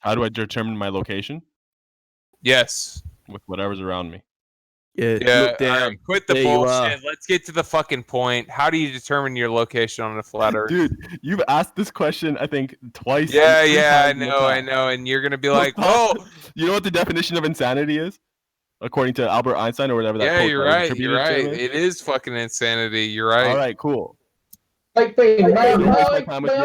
How do I determine my location? Yes. With whatever's around me. Yeah. Look down. All right, quit the There you are. bullshit. Let's get to the fucking point. How do you determine your location on a flat Earth? Dude, you've asked this question, I think, twice. Yeah, three I times in the past. know. And you're gonna be No, like, stop. well, You know what the definition of insanity is? According to Albert Einstein or whatever that yeah, quote you're that was right. attributed You're to right. him is. It is fucking insanity. You're right. All right, cool. Hey, Bean, Don't waste my time with may your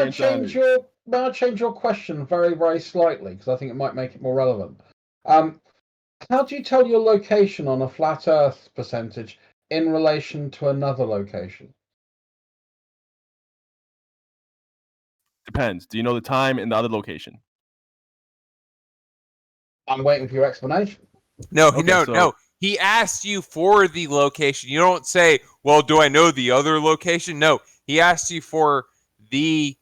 I change your question very, very slightly, because I think it might make it more relevant. How do you tell your location on a flat Earth percentage in relation to another location? Depends. Do you know the time in the other location? I'm waiting for your explanation. No, Okay, no. He asked you for the location. You don't say, well, do I know the other location? No, he asked you for the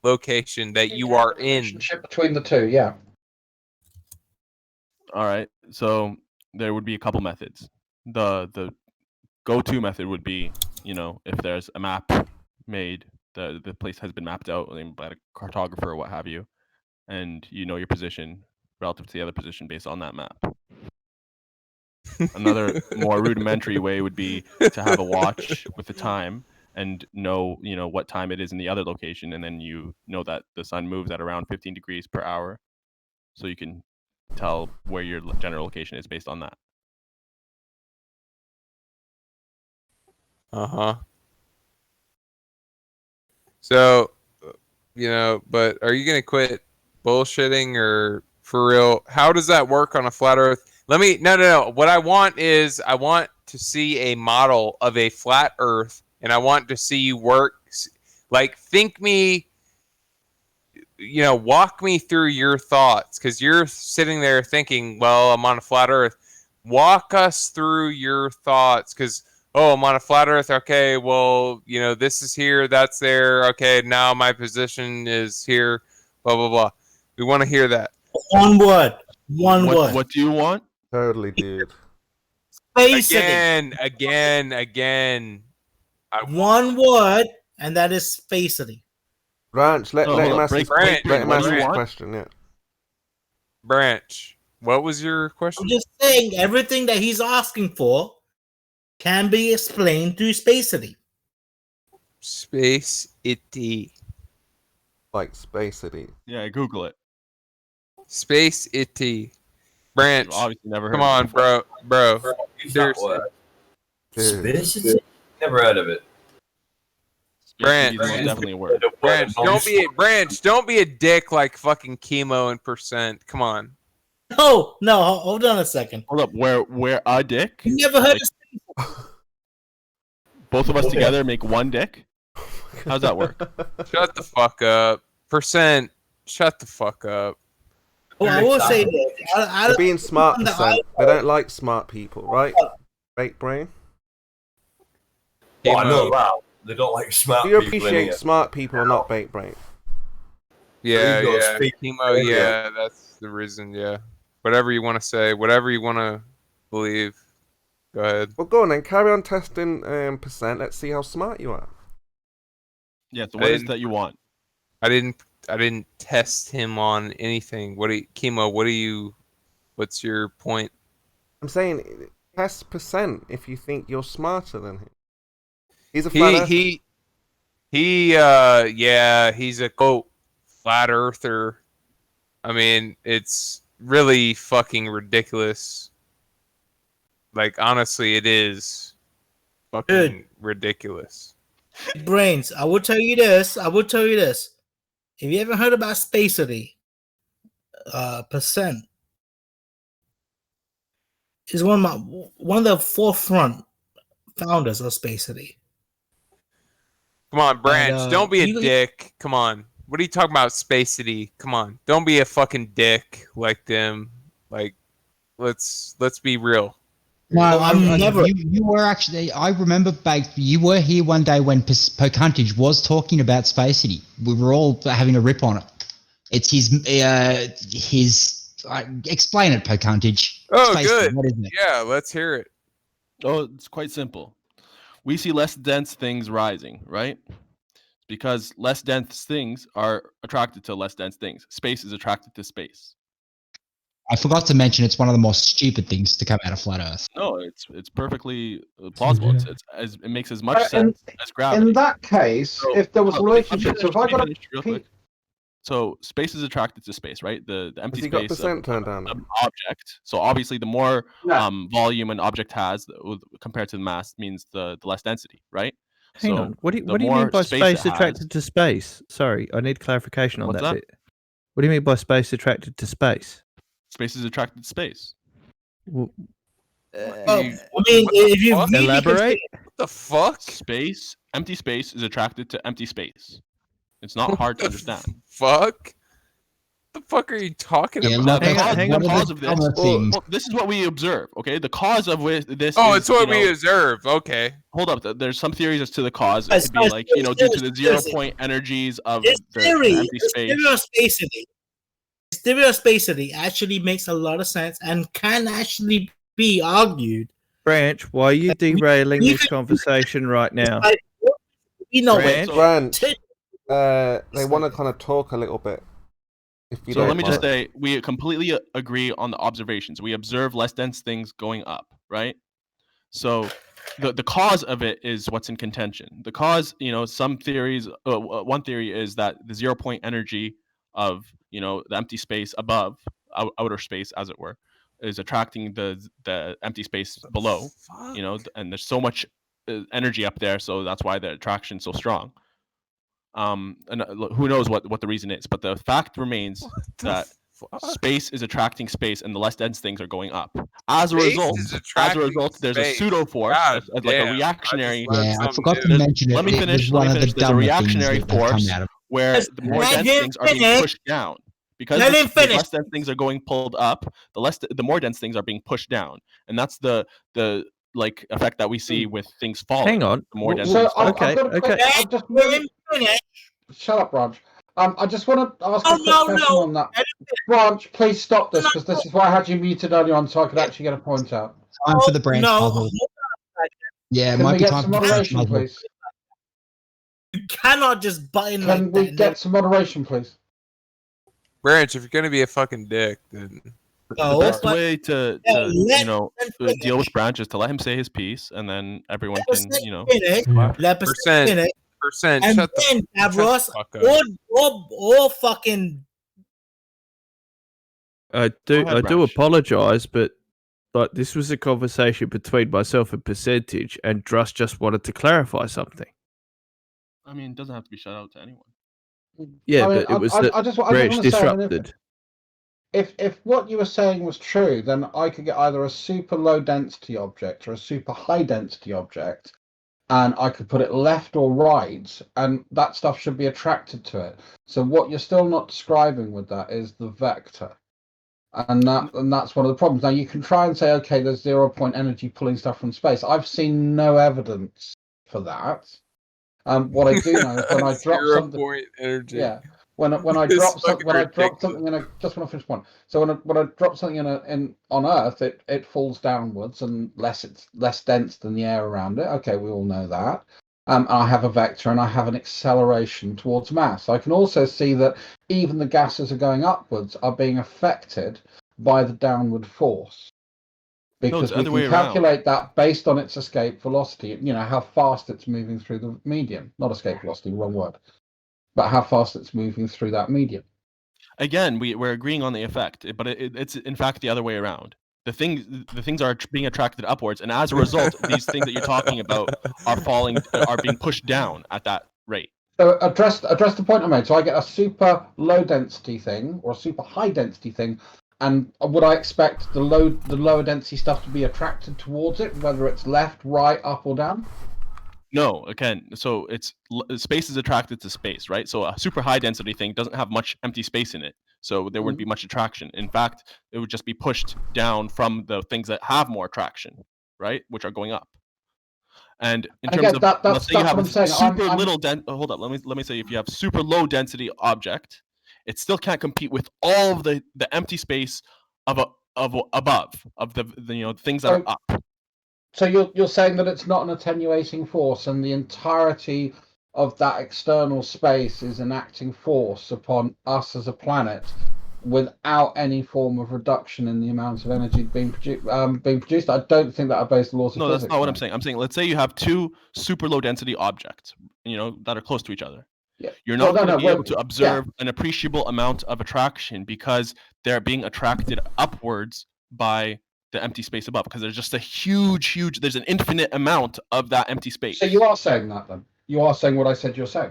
location that you are in. Relationship between the two, yeah. All right. So there would be a couple methods. The go-to method would be, if there's a map made, the place has been mapped out by a cartographer or what have you, and you know your position relative to the other position based on that map. Another more rudimentary way would be to have a watch with the time and know what time it is in the other location, and then you know that the sun moves at around 15 degrees per hour, so you can tell where your general location is based on that. So, but are you gonna quit bullshitting or for real? How does that work on a flat Earth? No. What I want to see a model of a flat Earth, and I want to see you work. Like, walk me through your thoughts, because you're sitting there thinking, well, I'm on a flat Earth. Walk us through your thoughts, because, I'm on a flat Earth. Okay, well, this is here, that's there. Okay, now my position is here, blah, blah, blah. We want to hear that. One word. What do you want? Totally, dude. Again. One word, and that is spacity. Branch, let him ask his Branch. question, yeah. Branch, what was your question? I'm just saying everything that he's asking for can be explained through spacity. Spacity. Like spacity. Yeah, Google it. Spacity. Branch. You've obviously never heard Come on, bro. Seriously. Spacity? Never heard of it. Branch. Definitely a word. Branch, don't be a dick like fucking Chemo and Percent. Come on. No, hold on a second. Hold up, where a dick? You never heard of Both of us together make one dick? How's that work? Shut the fuck up. Percent, shut the fuck up. Well, I will say this. They're being smart, percent. They don't like smart people, right? Fake brain. Oh, I know that. They don't like smart Do you people. appreciate smart people or not baked brain? Yeah. speak. Chemo, yeah, that's the reason, yeah. Whatever you want to say, whatever you want to believe. Go ahead. Well, go on then. Carry on testing percent. Let's see how smart you are. Yeah, so what is that you want? I didn't test him on anything. What's your point? I'm saying test percent if you think you're smarter than him. He's a flat earther. He's a quote flat earther. I mean, it's really fucking ridiculous. Like, honestly, it is fucking ridiculous. Brains, I will tell you this. If you ever heard about spacity, percent is one of the forefront founders of spacity. Come on, Branch. Don't be a dick. Come on. What are you talking about, spacity? Come on. Don't be a fucking dick like them. Like, let's be real. No, I'm never. You were actually. I remember, you were here one day when Pokuntage was talking about spacity. We were all having a rip on it. It's his. Explain it, Pokuntage. Oh, spacity, good. What is it? Yeah, let's hear it. Oh, it's quite simple. We see less dense things rising, right? Because less dense things are attracted to less dense things. Space is attracted to space. I forgot to mention it's one of the more stupid things to come out of flat Earth. No, it's perfectly plausible. It makes as much sense as In gravity. that case, So, if there was a let me relationship, so if I let me got finish real a quick. So space is attracted to space, right? The empty Has he got space percent turned down? of an object. So obviously, the more Yeah. volume an object has compared to the mass means the less density, right? Hang So on. What do you the mean more by space it space attracted has- to space? Sorry, I need clarification on What's that that? bit. What do you mean by space attracted to space? Space is attracted to space. Well, I mean, if you really elaborate. What the fuck? Empty space is attracted to empty space. It's not hard to understand. Fuck? The fuck are you talking Yeah, about? look, Hang on, The one cause of of the this. dumber things. Well, this is what we observe. Okay, the cause of this. Oh, is, it's what you we know, observe. Okay. Hold up. There's some theories as to the cause. It Guys, could be guys, like, guys, due to the guys, 0 point energies of this the theory, empty space. this theory of spacity actually makes a lot of sense and can actually be argued. Branch, why are you derailing we this could- conversation right now? You know, Branch? Branch, T- they want to kind of talk a little bit. If you So don't let me just mind. say, we completely agree on the observations. We observe less dense things going up, right? So the cause of it is what's in contention. The cause, some theories, one theory is that the 0 point energy of, the empty space above, outer space, as it were, is attracting the empty space below, Fuck. and there's so much energy up there, so that's why the attraction's so strong. And who knows what the reason is, but the fact remains that space is attracting space, and the less dense things are going up. As a Space result, is attracting there's a space. pseudo force, God like damn, a reactionary. I just learned Yeah, I something forgot to new. mention it. Let me It finish. was one of the There's a dumber things reactionary that have come force out of where Just the more let dense him things are being finish. pushed down. Because Let him the finish. less dense things are going pulled up, the more dense things are being pushed down, and that's the effect that we see with things falling. Hang on. The more dense So things fall. I've got a quick. I just Let him finish. shut up, Raj. I just want to ask Oh, a quick question on that. Let him Branch, please stop this, because this is why I had you muted earlier on, so I could actually get a point out. Time for the branch No, puzzle. Yeah, it Can might we be get time some for the branch moderation, puzzle. please? you cannot just button Can like we that. get some moderation, please? Branch, if you're gonna be a fucking dick, then The best way to deal with Branch is to let him say his piece, and then everyone can, finish. Let Percent. finish. percent. And Shut the then shut the Ross fuck up. or fucking I Go ahead, do Rash. apologize, but this was a conversation between myself and Percentage, and Druss just wanted to clarify something. I mean, it doesn't have to be shut out to anyone. Yeah, I mean, but it was that I just Branch want to say, I mean, disrupted. if what you were saying was true, then I could get either a super low density object or a super high density object, and I could put it left or right, and that stuff should be attracted to it. So what you're still not describing with that is the vector. And that's one of the problems. Now you can try and say, okay, there's 0 point energy pulling stuff from space. I've seen no evidence for that. What I do know is when I drop 0 something, point energy. yeah, when I It's drop something, fucking when I drop ridiculous. something in a, just want to finish one. So when I drop something on Earth, it falls downwards and it's less dense than the air around it. Okay, we all know that. I have a vector and I have an acceleration towards mass. I can also see that even the gases are going upwards are being affected by the downward force. Because it's the we other can way around. calculate that based on its escape velocity, how fast it's moving through the medium. Not escape velocity, wrong word. But how fast it's moving through that medium. Again, we're agreeing on the effect, but it's in fact the other way around. The things are being attracted upwards, and as a result, these things that you're talking about are being pushed down at that rate. So address the point I made. So I get a super low density thing or a super high density thing, and would I expect the lower density stuff to be attracted towards it, whether it's left, right, up, or down? No, again, so space is attracted to space, right? So a super high density thing doesn't have much empty space in it, so there wouldn't be much attraction. In fact, it would just be pushed down from the things that have more attraction, right, which are going up. And in terms of, let's say you have a super little hold up, let me say, if you have super low density object, it still can't compete with all of the empty space of above of the things that are up. So you're saying that it's not an attenuating force, and the entirety of that external space is an acting force upon us as a planet, without any form of reduction in the amount of energy being produced. I don't think that obeys the laws of No, physics. that's not what I'm saying. I'm saying, let's say you have two super low density objects, that are close to each other. Yeah. You're not going to be able to yeah. observe an appreciable amount of attraction because they're being attracted upwards by the empty space above, because there's just a huge, there's an infinite amount of that empty space. So you are saying that then? You are saying what I said you're saying?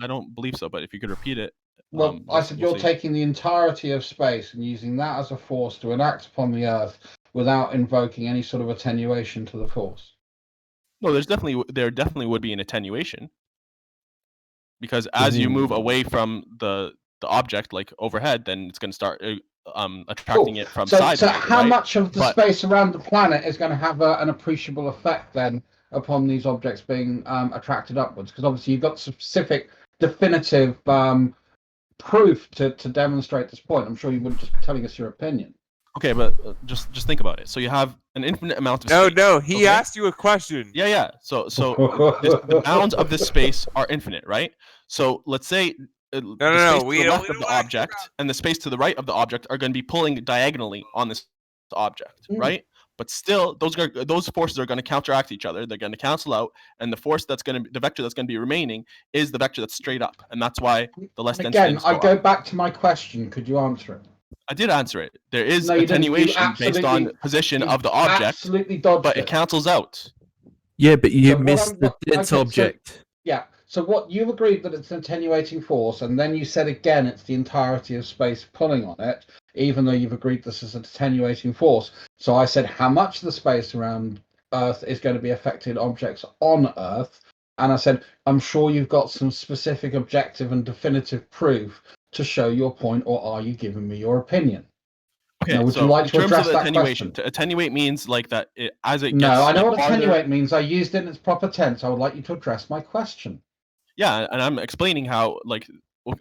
I don't believe so, but if you could repeat it. Well, I said you're taking the entirety of space and using that as a force to enact upon the Earth without invoking any sort of attenuation to the force. No, there definitely would be an attenuation, because as you move away from the object, like overhead, then it's going to start attracting it from sideways. So how right? much of the space around the planet is going to have an appreciable effect then upon these objects being attracted upwards? Because obviously you've got specific, definitive proof to demonstrate this point. I'm sure you wouldn't just be telling us your opinion. Okay, but just think about it. So you have an infinite amount of space. No, he asked you a question. Yeah. So the bounds of this space are infinite, right? So let's say the space to the left of the object and the space to the right of the object are going to be pulling diagonally on this object, right? But still, those forces are going to counteract each other. They're going to cancel out, and the vector that's going to be remaining is the vector that's straight up, and that's why the less density. Again, I go back to my question. Could you answer it? I did answer it. There is attenuation based on position of the object, absolutely dodged but it cancels out. Yeah, but you missed the dense object. Yeah. So what you've agreed that it's an attenuating force, and then you said again it's the entirety of space pulling on it, even though you've agreed this is an attenuating force. So I said how much of the space around Earth is going to be affected objects on Earth, and I said I'm sure you've got some specific objective and definitive proof to show your point, or are you giving me your opinion? Okay, now, would you like to address that attenuation, question? To attenuate means like that as it gets. No, I know what attenuate means. I used it in its proper tense. I would like you to address my question. Yeah, and I'm explaining how,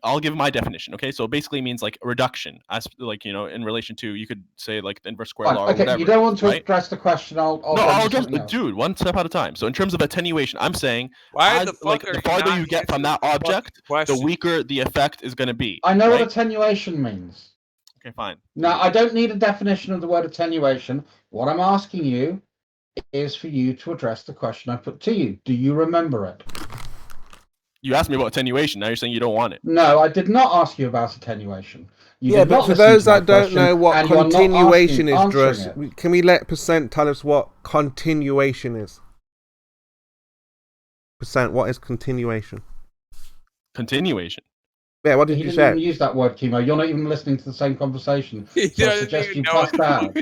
I'll give my definition. Okay, so it basically means like a reduction, as in relation to, you could say like the inverse square law or whatever. You don't want to address the question. I'll address dude, one step at a time. So in terms of attenuation, I'm saying the farther you get from that object, the weaker the effect is going to be. I know what attenuation means. Okay, fine. Now, I don't need a definition of the word attenuation. What I'm asking you is for you to address the question I put to you. Do you remember it? You asked me about attenuation. Now you're saying you don't want it. No, I did not ask you about attenuation. But for those that don't know what continuation is, Druss, can we let Percent tell us what continuation is? Percent, what is continuation? Continuation? Yeah, what did you say? You didn't even use that word, Chemo. You're not even listening to the same conversation. So I suggest you pass that.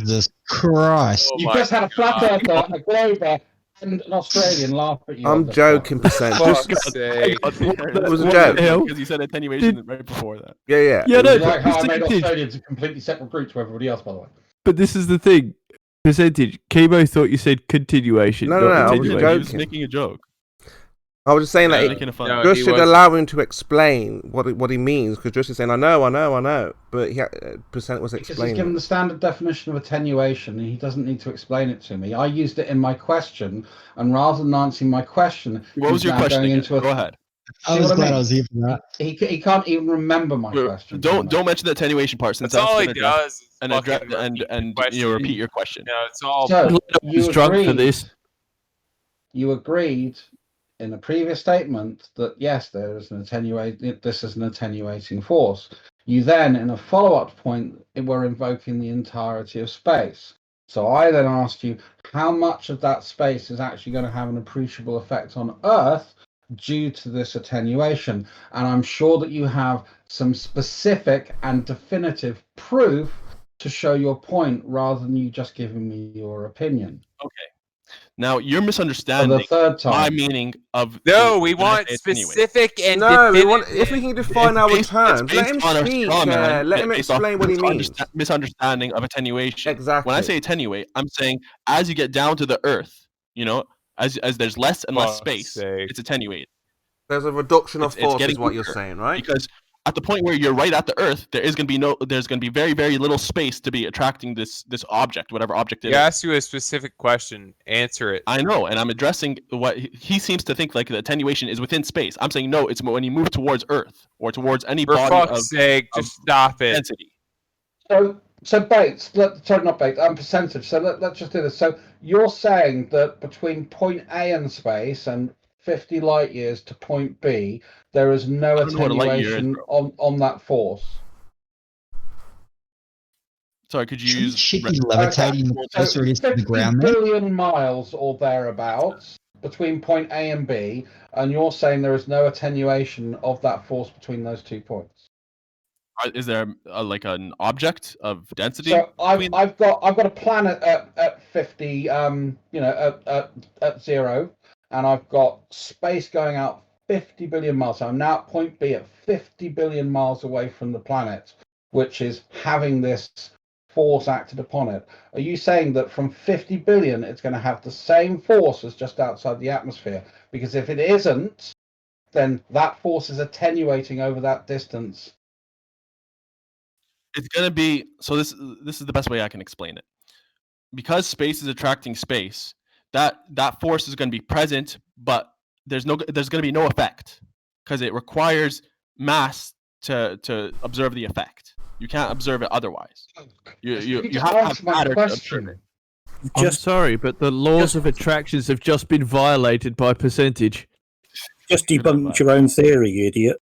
Jesus Christ. You just had a flat earther, a glober, and an Australian laugh at you. I'm joking, Percent. Just it was a joke. Because you said attenuation right before that. Yeah. Yeah, no, like how I made Australians a completely separate group to everybody else, by the way. But this is the thing. Percentage. Chemo thought you said continuation. No, I was joking. He was making a joke. I was just saying that Druss should allow him to explain what he means, because Druss is saying, I know, but Percent was explaining. Because he's given the standard definition of attenuation, and he doesn't need to explain it to me. I used it in my question, and rather than answering my question, what was your question? Go ahead. I was glad I was here for that. He can't even remember my question. Don't mention the attention part, since that's all he does. And repeat your question. Yeah, it's all. So you drunk for this. You agreed in a previous statement that yes, there is this is an attenuating force. You then, in a follow-up point, were invoking the entirety of space. So I then asked you how much of that space is actually going to have an appreciable effect on Earth due to this attenuation, and I'm sure that you have some specific and definitive proof to show your point, rather than you just giving me your opinion. Okay. Now you're misunderstanding the third time. my meaning of. No, we want specific and definitive. If we can define our terms, let him speak. Let him explain what he means. Misunderstanding of attenuation. Exactly. When I say attenuate, I'm saying as you get down to the Earth, as there's less and less space, it's attenuated. There's a reduction of force, is what you're saying, right? Because at the point where you're right at the Earth, there's going to be very, very little space to be attracting this object, whatever object it is. He asked you a specific question. Answer it. I know, and I'm addressing what he seems to think, like the attenuation is within space. I'm saying no, it's when you move towards Earth or towards any For body fuck's sake, just stop it. density. So Bates, not Bates, percentage. So let's just do this. So you're saying that between point A in space and 50 light years to point B, there is no attenuation on that force. Sorry, could you use... Should be levitating the closer it is to the ground. 50 billion miles or thereabouts between point A and B, and you're saying there is no attenuation of that force between those 2 points. Is there like an object of density? So I've got a planet at 50, at 0, and I've got space going out 50 billion miles. So I'm now at point B at 50 billion miles away from the planet, which is having this force acted upon it. Are you saying that from 50 billion, it's going to have the same force as just outside the atmosphere? Because if it isn't, then that force is attenuating over that distance. It's going to be... So this is the best way I can explain it. Because space is attracting space, that force is going to be present, but there's going to be no effect because it requires mass to observe the effect. You can't observe it otherwise. You have to have matter to observe it. I'm sorry, but the laws of attractions have just been violated by percentage. Just debunked your own theory, you idiot.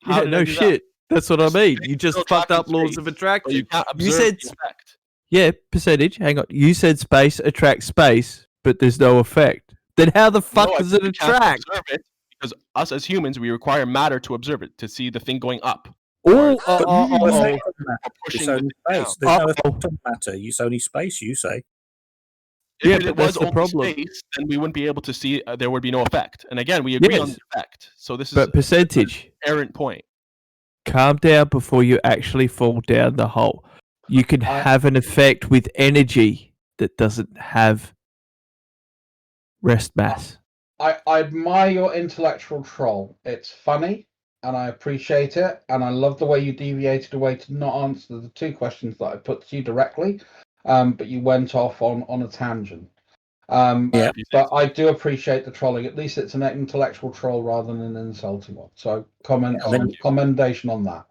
Yeah, no shit. That's what I mean. You just fucked up laws of attraction. You can't observe You said the effect. Yeah, percentage. Hang on. You said space attracts space, but there's no effect. Then how the fuck does it attract? Observe it because us as humans, we require matter to observe it, to see the thing going up. It's only space. There's no effect on matter. It's only space, you say. If it was only space, then we wouldn't be able to see. There would be no effect. And again, we agree on the effect. So this is percentage. An errant point. Calm down before you actually fall down the hole. You can have an effect with energy that doesn't have rest mass. I admire your intellectual troll. It's funny, and I appreciate it, and I love the way you deviated away to not answer the 2 questions that I put to you directly, but you went off on a tangent. But I do appreciate the trolling. At least it's an intellectual troll rather than an insulting one. So commendation on that.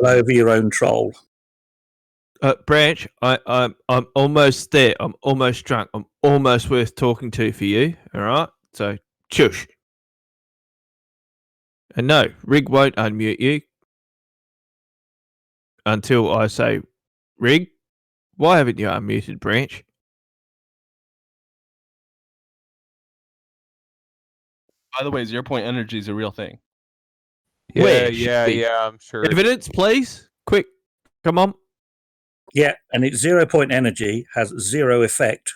Over your own troll. Branch, I'm almost there. I'm almost drunk. I'm almost worth talking to for you. All right. So shush. And no, Rig won't unmute you until I say, Rig, why haven't you unmuted Branch? By the way, 0 point energy is a real thing. Yeah, I'm sure. Evidence, please. Quick. Come on. Yeah, and its 0 point energy has 0 effect.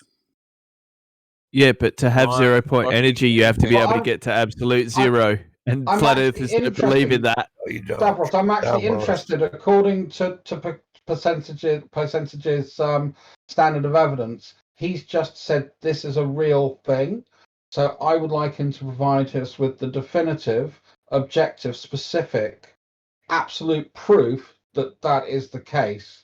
Yeah, but to have 0 point energy, you have to be able to get to absolute zero. And Flat Earthers don't believe in that. Davros, I'm actually interested. According to percentages standard of evidence, he's just said this is a real thing. So I would like him to provide us with the definitive, objective, specific, absolute proof that that is the case.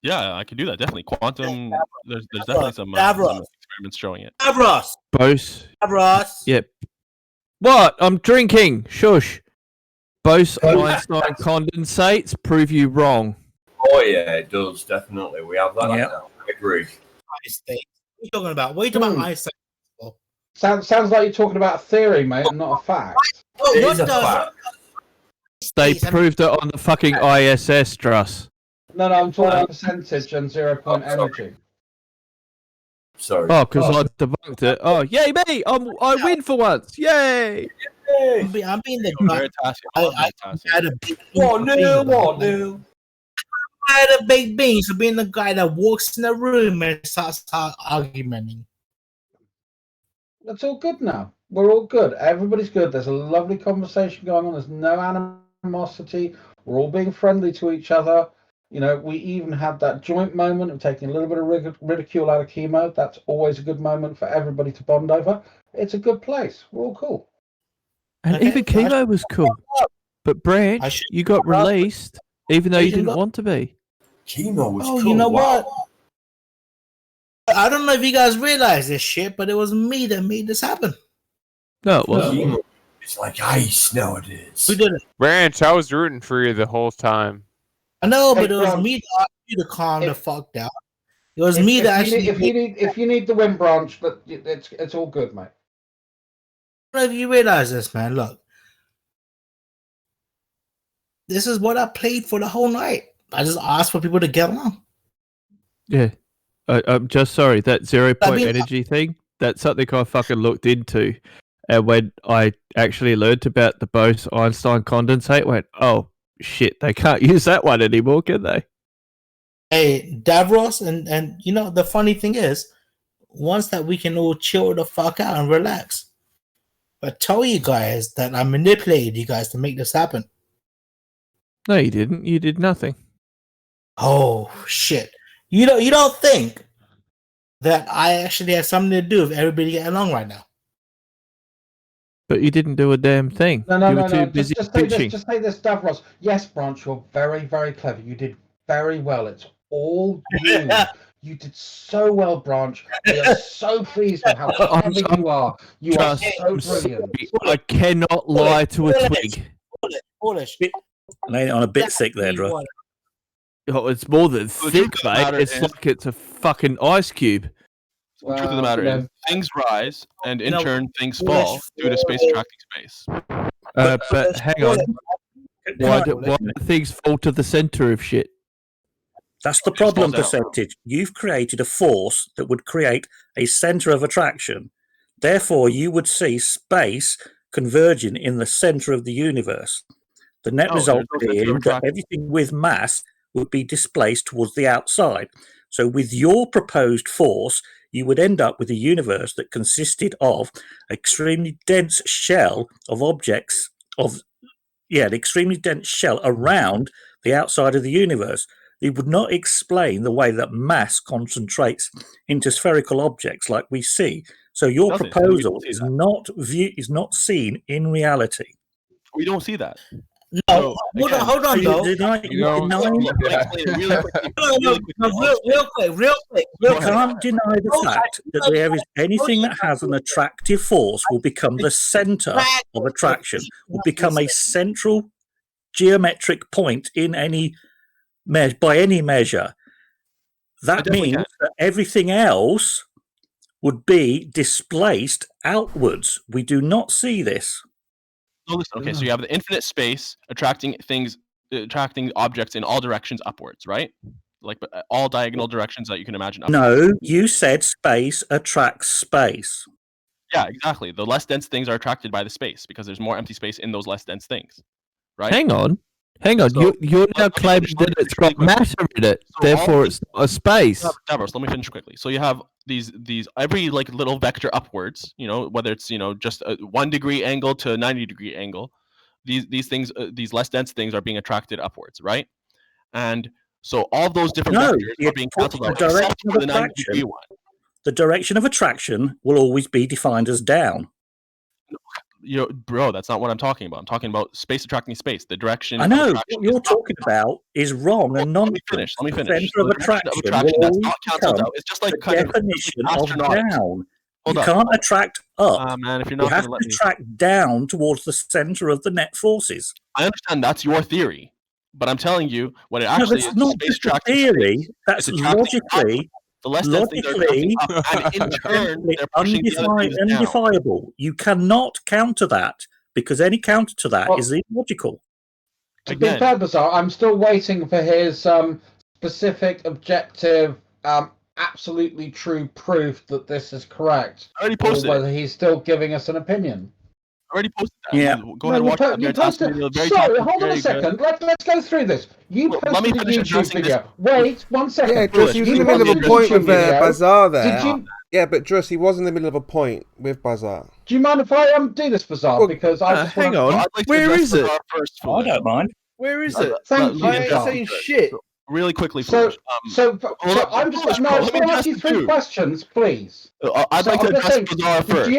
Yeah, I can do that. Definitely. Quantum, there's definitely some experiments showing it. Davros. Davros. Yep. What? I'm drinking. Shush. Bose-Einstein condensates prove you wrong. Oh, yeah, it does. Definitely. We have that now. I agree. What are you talking about? What are you talking about Einstein? Sounds like you're talking about a theory, mate, and not a fact. It is a fact. They proved it on the fucking ISS, Druss. No, I'm talking about percentage and 0 point energy. Sorry. Oh, because I debunked it. Oh, yay me! I win for once! Yay! I'm being the guy. What new? I had a big bean, so being the guy that walks in the room and starts arguing. That's all good now. We're all good. Everybody's good. There's a lovely conversation going on. There's no animosity. We're all being friendly to each other. You know, we even had that joint moment of taking a little bit of ridicule out of chemo. That's always a good moment for everybody to bond over. It's a good place. We're all cool. And even chemo was cool. But Branch, you got released, even though you didn't want to be. Chemo was cool. You know what? I don't know if you guys realize this shit, but it was me that made this happen. No, it wasn't. It's like ice nowadays. Who did it? Branch, I was rooting for you the whole time. I know, but it was me that asked you to calm the fuck down. It was me that actually. If you need the win, Branch, but it's all good, mate. I don't know if you realize this, man. Look, this is what I played for the whole night. I just asked for people to get along. Yeah. I'm just sorry, that 0 point energy thing, that's something I fucking looked into. And when I actually learned about the Bose-Einstein condensate, went, oh, shit, they can't use that one anymore, can they? Hey, Davros, and you know, the funny thing is, once that we can all chill the fuck out and relax. But tell you guys that I manipulated you guys to make this happen. No, you didn't. You did nothing. Oh, shit. You don't think that I actually have something to do with everybody getting along right now? But you didn't do a damn thing. No. You were too busy bitching. Just say this, Davros. Yes, Branch, you're very, very clever. You did very well. It's all you. You did so well, Branch. We are so pleased with how clever you are. You are so brilliant. I cannot lie to a twig. Polish. Laying it on a bit thick there, Drew. Oh, it's more than thick, mate. It's like it's a fucking ice cube. The truth of the matter is, things rise, and in turn, things fall due to space attracting space. But hang on. Why do things fall to the center of shit? That's the problem, Percentage. You've created a force that would create a center of attraction. Therefore, you would see space converging in the center of the universe. The net result being that everything with mass would be displaced towards the outside. So with your proposed force, you would end up with a universe that consisted of an extremely dense shell of objects an extremely dense shell around the outside of the universe. It would not explain the way that mass concentrates into spherical objects like we see. So your proposal is not seen in reality. We don't see that. No, hold on, though. Real quick. You can't deny the fact that there is anything that has an attractive force will become the center of attraction, will become a central geometric point in by any measure. That means that everything else would be displaced outwards. We do not see this. Okay, so you have the infinite space attracting objects in all directions upwards, right? Like all diagonal directions that you can imagine. Upwards. No, you said space attracts space. Yeah, exactly. The less dense things are attracted by the space because there's more empty space in those less dense things, right? Hang on. So, you're now claiming that it's got matter in it, so therefore it's not a space. Davros, let me finish quickly. So you have these every like little vector upwards, whether it's just a 1 degree angle to a 90-degree angle, these things, these less dense things are being attracted upwards, right? And so all those different vectors are being cancelled out except for the 90-degree one. The direction of attraction will always be defined as down. Bro, that's not what I'm talking about. I'm talking about space attracting space. The direction. I know what you're talking about is wrong and non. Let me finish. The center of attraction that's not cancelled out. It's just like the definition of down. You can't attract up. Man, if you're not you have to attract down towards the center of the net forces. I understand that's your theory, but I'm telling you what it actually is. Not space attracting theory. That's logically. The less logically, up, and in turn, they're pushing undefiable. You cannot counter that because any counter to that is illogical. To be fair, Bizarre, I'm still waiting for his specific, objective, absolutely true proof that this is correct. I already posted. Or whether he's still giving us an opinion. I already posted that. Yeah. Go ahead and watch that. Sorry, hold on a second. Let's go through this. You posted a YouTube video. Wait, 1 second. Yeah, Druss, he was in the middle of a point with Bazaar there. Yeah, but Druss, he was in the middle of a point with Bazaar. Do you mind if I do this, Bazaar? Because I just hang on. Where is it? I don't mind. Where is it? Thank you. I ain't saying shit. Really quickly, so I'm just going to ask you 3 questions, please. I'd like to address Bazaar first.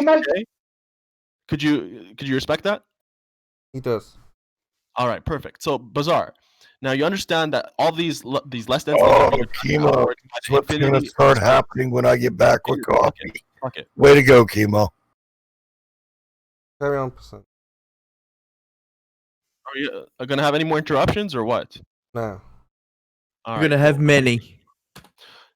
Could you respect that? He does. All right, perfect. So Bazaar. Now you understand that all these less dense Chemo. That's what's going to start happening when I get back with coffee. Fuck it. Way to go, Chemo. Carry on, percent. Are you going to have any more interruptions or what? No. You're going to have many.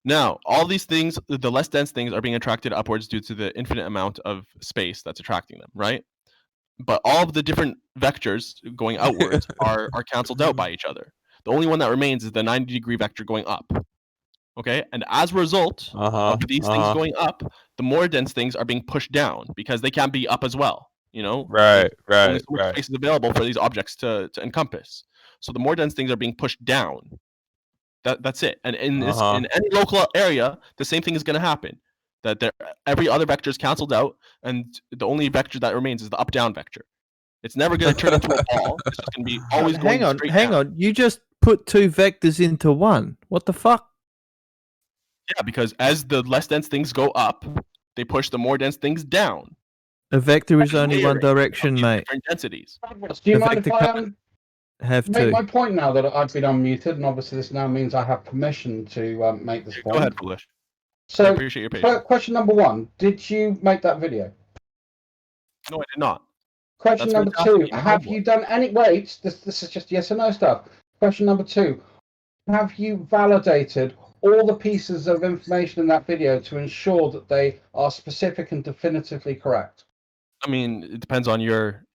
Now, all these things, the less dense things, are being attracted upwards due to the infinite amount of space that's attracting them, right? But all of the different vectors going outwards are canceled out by each other. The only one that remains is the 90-degree vector going up. Okay? And as a result of these things going up, the more dense things are being pushed down because they can't be up as well. You know? Right. Only so much space is available for these objects to encompass. So the more dense things are being pushed down. That's it. And in any local area, the same thing is going to happen. That every other vector is canceled out, and the only vector that remains is the up-down vector. It's never going to turn into a ball. It's just going to be always going straight down. Hang on. You just put two vectors into one. What the fuck? Yeah, because as the less dense things go up, they push the more dense things down. A vector is only one direction, mate. Different densities. Do you mind if I have make to my point now that I've been unmuted, and obviously this now means I have permission to make this point. Go ahead, Foolish. So, I appreciate your patience. Question number one: did you make that video? No, I did not. Question number two: have you done any? Wait, this is just yes or no stuff. Question number two: have you validated all the pieces of information in that video to ensure that they are specific and definitively correct? I mean, it depends on your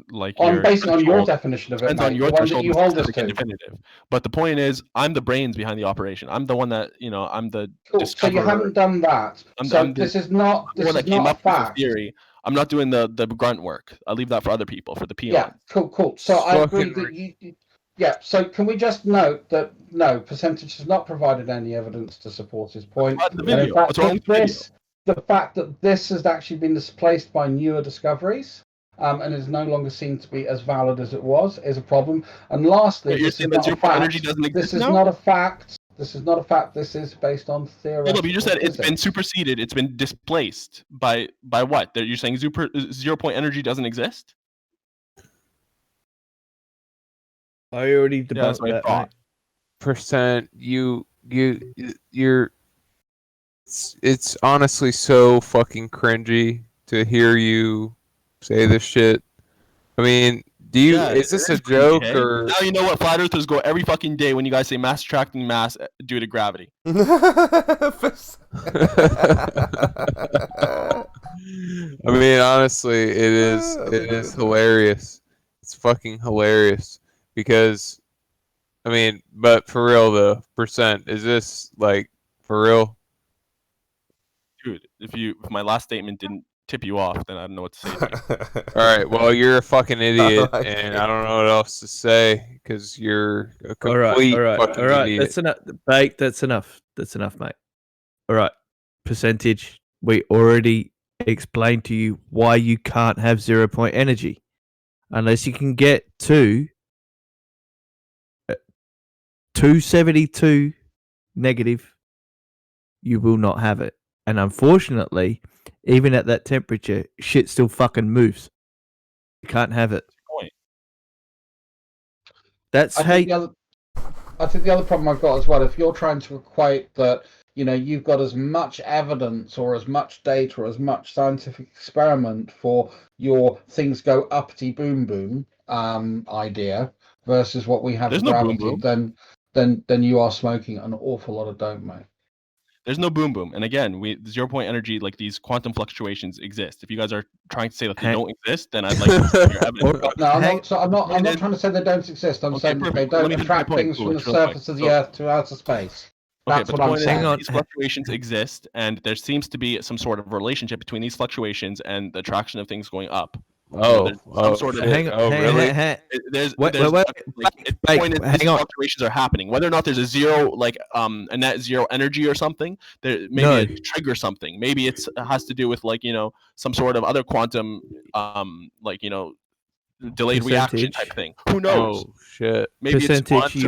based on your definition of it, depends on your the one that you hold us to. Definitive. But the point is, I'm the brains behind the operation. I'm the one that I'm the. Cool. So you haven't done that. This is not a fact. Theory. I'm not doing the grunt work. I'll leave that for other people, for the peons. Yeah, cool. So I agree that you. Yeah. So can we just note that no, Percentage has not provided any evidence to support his point. The video. What's wrong with the video? The fact that this has actually been displaced by newer discoveries. And is no longer seen to be as valid as it was, is a problem. And lastly, this is not a fact. This is not a fact. This is not a fact. This is based on theory. No, but you just said it's been superseded. It's been displaced by what? You're saying 0 point energy doesn't exist? I already debunked that. Right? Percent. You're. It's honestly so fucking cringy to hear you say this shit. I mean, is this a joke or? Now you know what flat earthers go every fucking day when you guys say mass attracting mass due to gravity. I mean, honestly, it is hilarious. It's fucking hilarious because, I mean, but for real though, Percent, is this like for real? Dude, if my last statement didn't tip you off, then I don't know what to say to you. All right, well, you're a fucking idiot, and I don't know what else to say because you're a complete fucking idiot. That's enough, Bake. That's enough, mate. All right, Percentage. We already explained to you why you can't have 0 point energy unless you can get to 272 negative. You will not have it. And unfortunately, even at that temperature, shit still fucking moves. You can't have it. That's I think the other problem I've got as well, if you're trying to equate that, you've got as much evidence or as much data or as much scientific experiment for your things go uppity boom boom idea versus what we have in gravity, no boom, then you are smoking an awful lot of dope, mate. There's no boom boom. And again, 0 point energy, like these quantum fluctuations exist. If you guys are trying to say that they don't exist, then I'd like to see your evidence. No, I'm not trying to say they don't exist. I'm saying that they don't attract things from the surface of the Earth to outer space. That's what I'm saying. These fluctuations exist, and there seems to be some sort of relationship between these fluctuations and the attraction of things going up. Really? There's the point is these fluctuations are happening. Whether or not there's a zero, a net zero energy or something, maybe it triggers something. Maybe it has to do with some sort of other quantum, delayed reaction type thing. Who knows? Oh shit! Maybe Percentage.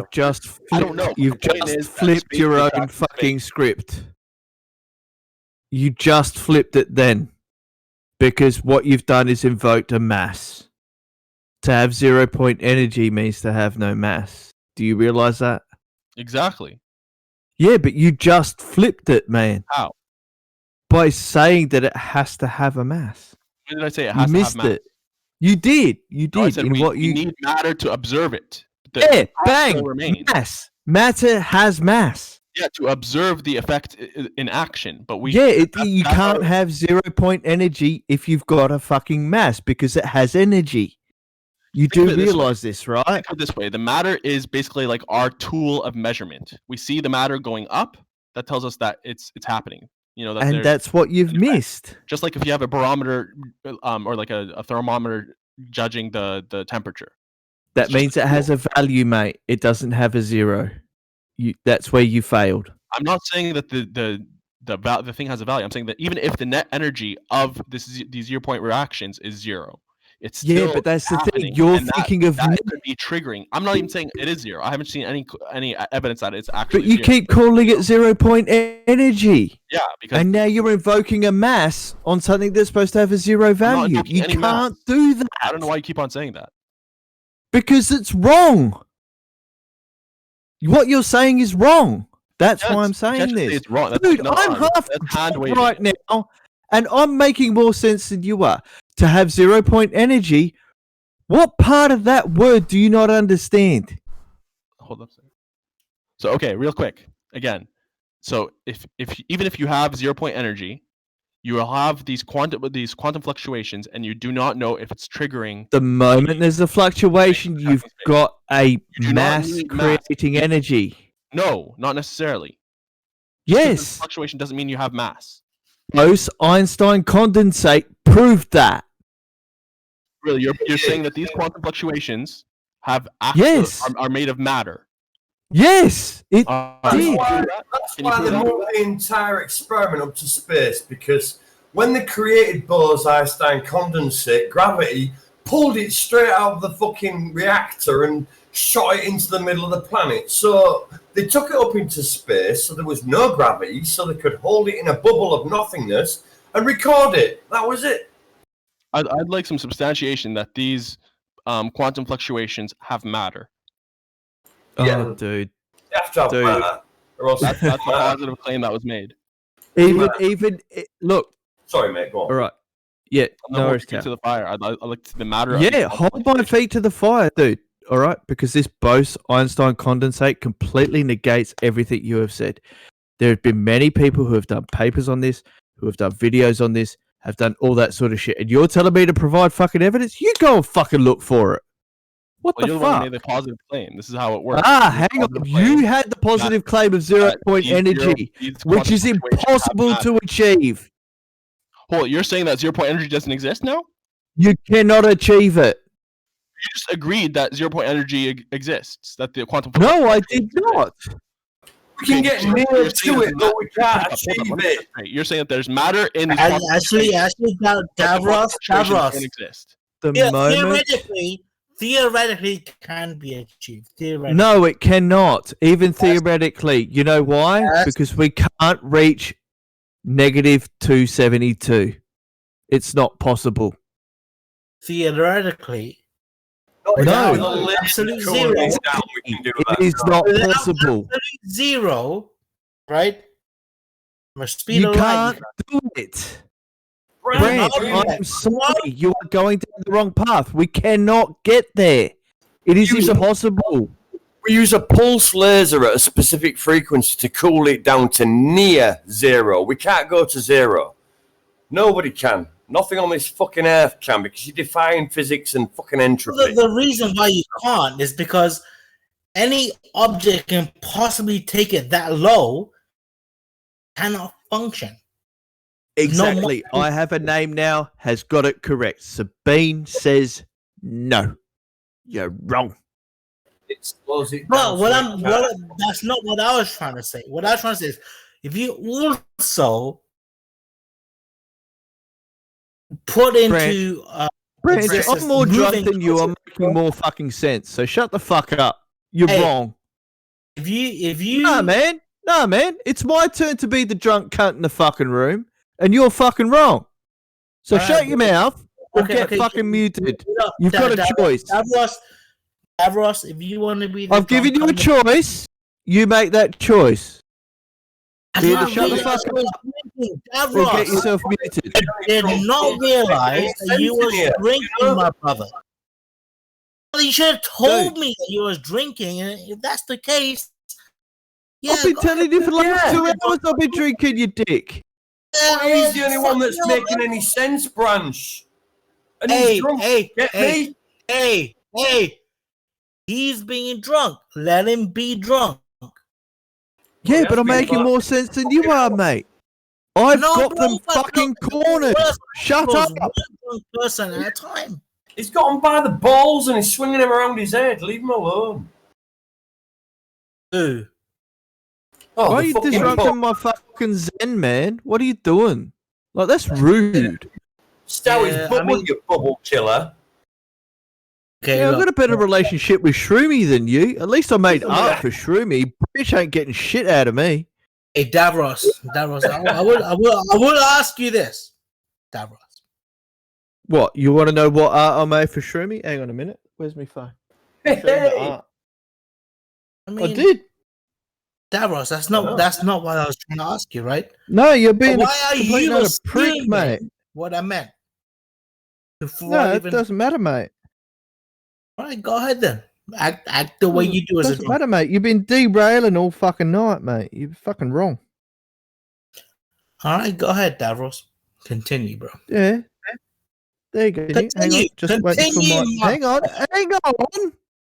I don't know. You've just flipped your own fucking script. You just flipped it then. Because what you've done is invoked a mass. to have 0 point energy means to have no mass. Do you realize that? Exactly. Yeah, but you just flipped it, man. How? By saying that it has to have a mass. When did I say it has You to missed have mass? it. You did. You did. No, I said in what we need matter to observe it. Yeah, bang. Mass. Matter has mass. Yeah, to observe the effect in action. But you can't have 0 point energy if you've got a fucking mass because it has energy. You do realize this, right? Think of it this way: the matter is basically like our tool of measurement. We see the matter going up. That tells us that it's happening. You know, and that's what you've missed. Just like if you have a barometer, or like a thermometer judging the temperature. That means it has a value, mate. It doesn't have a 0. That's where you failed. I'm not saying that the thing has a value. I'm saying that even if the net energy of these 0 point reactions is 0, it's still but that's the thing. happening, You're and thinking of that could be triggering. I'm not even saying it is 0. I haven't seen any evidence that it's actually. But you 0. keep calling it 0 point energy. Yeah, because and now you're invoking a mass on something that's supposed to have a 0 value. You can't do that. I don't know why you keep on saying that. Because it's wrong. What you're saying is wrong. That's why I'm saying this. It's wrong. Dude, I'm half right now, and I'm making more sense than you are. To have 0 point energy, what part of that word do you not understand? Hold up a second. So, okay, real quick. Again, so if even if you have 0 point energy, you will have these quantum fluctuations, and you do not know if it's triggering. The moment there's a fluctuation, you've got a mass creating energy. No, not necessarily. Yes. Fluctuation doesn't mean you have mass. Bose-Einstein condensate proved that. Really, you're saying that these quantum fluctuations have are made of matter. Yes, it did. That's why they moved the entire experiment up to space, because when they created Bose-Einstein condensate, gravity pulled it straight out of the fucking reactor and shot it into the middle of the planet. So they took it up into space, so there was no gravity, so they could hold it in a bubble of nothingness and record it. That was it. I'd like some substantiation that these quantum fluctuations have matter. Oh, dude. You have to have matter. Or else that's a positive claim that was made. Look. Sorry, mate. Go on. All right. Yeah. No worries. To the fire. I'd like the matter. Yeah, hold my feet to the fire, dude. All right, because this Bose-Einstein condensate completely negates everything you have said. There have been many people who have done papers on this, who have done videos on this, have done all that sort of shit, and you're telling me to provide fucking evidence? You go and fucking look for it. What the fuck? One made the positive claim. This is how it works. Hang on. You had the positive claim of 0 point energy, which is impossible to achieve. Hold, you're saying that 0 point energy doesn't exist now? You cannot achieve it. You just agreed that 0 point energy exists. That the quantum. No, I did not. We can get near to it, but we can't achieve it. You're saying that there's matter in these actually, Davros. Theoretically can be achieved. Theoretically. No, it cannot. Even theoretically. You know why? Because we can't reach negative 272. It's not possible. Theoretically. No, absolute 0. It is not possible. Absolute 0, right? You can't do it. Brent, I'm sorry. You are going down the wrong path. We cannot get there. It is impossible. We use a pulse laser at a specific frequency to cool it down to near 0. We can't go to 0. Nobody can. Nothing on this fucking earth can, because you define physics and fucking entropy. The reason why you can't is because any object can possibly take it that low cannot function. Exactly. I have a name now, has got it correct. Sabine says no. You're wrong. That's not what I was trying to say. What I was trying to say is, if you also put into Brent, I'm more drunk than you. I'm making more fucking sense. So shut the fuck up. You're wrong. If you Nah, man. It's my turn to be the drunk cunt in the fucking room, and you're fucking wrong. So shut your mouth or get fucking muted. You've got a choice. Davros, if you want to be... I've given you a choice. You make that choice. Either shut the fuck up or get yourself muted. I did not realise that you was drinking, my brother. Well, you should have told me that you was drinking, and if that's the case... Yeah, I've been telling you for the last 2 hours I've been drinking, you dick. He's the only one that's making any sense, Branch. And he's drunk. Hey, he's being drunk. Let him be drunk. Yeah, but I'm making more sense than you are, mate. I've got them fucking cornered. Shut up. One person at a time. He's got him by the balls and he's swinging him around his head. Leave him alone. Who? Why are you disrupting my fucking zen, man? What are you doing? Like, that's rude. Stowie's bubble, you bubble killer. Okay, I've got a better relationship with Shroomy than you. At least I made art for Shroomy. Bitch ain't getting shit out of me. Hey, Davros, I will ask you this, Davros. What? You want to know what art I made for Shroomy? Hang on a minute. Where's my phone? I did. Davros, that's not what I was trying to ask you, right? No, you're being why are you a prick, mate. What I meant. It doesn't matter, mate. All right, go ahead then. Act the way you do as a doesn't matter, mate. You've been derailing all fucking night, mate. You're fucking wrong. All right, go ahead, Davros. Continue, bro. Yeah. There you go. Hang on. Just waiting for my...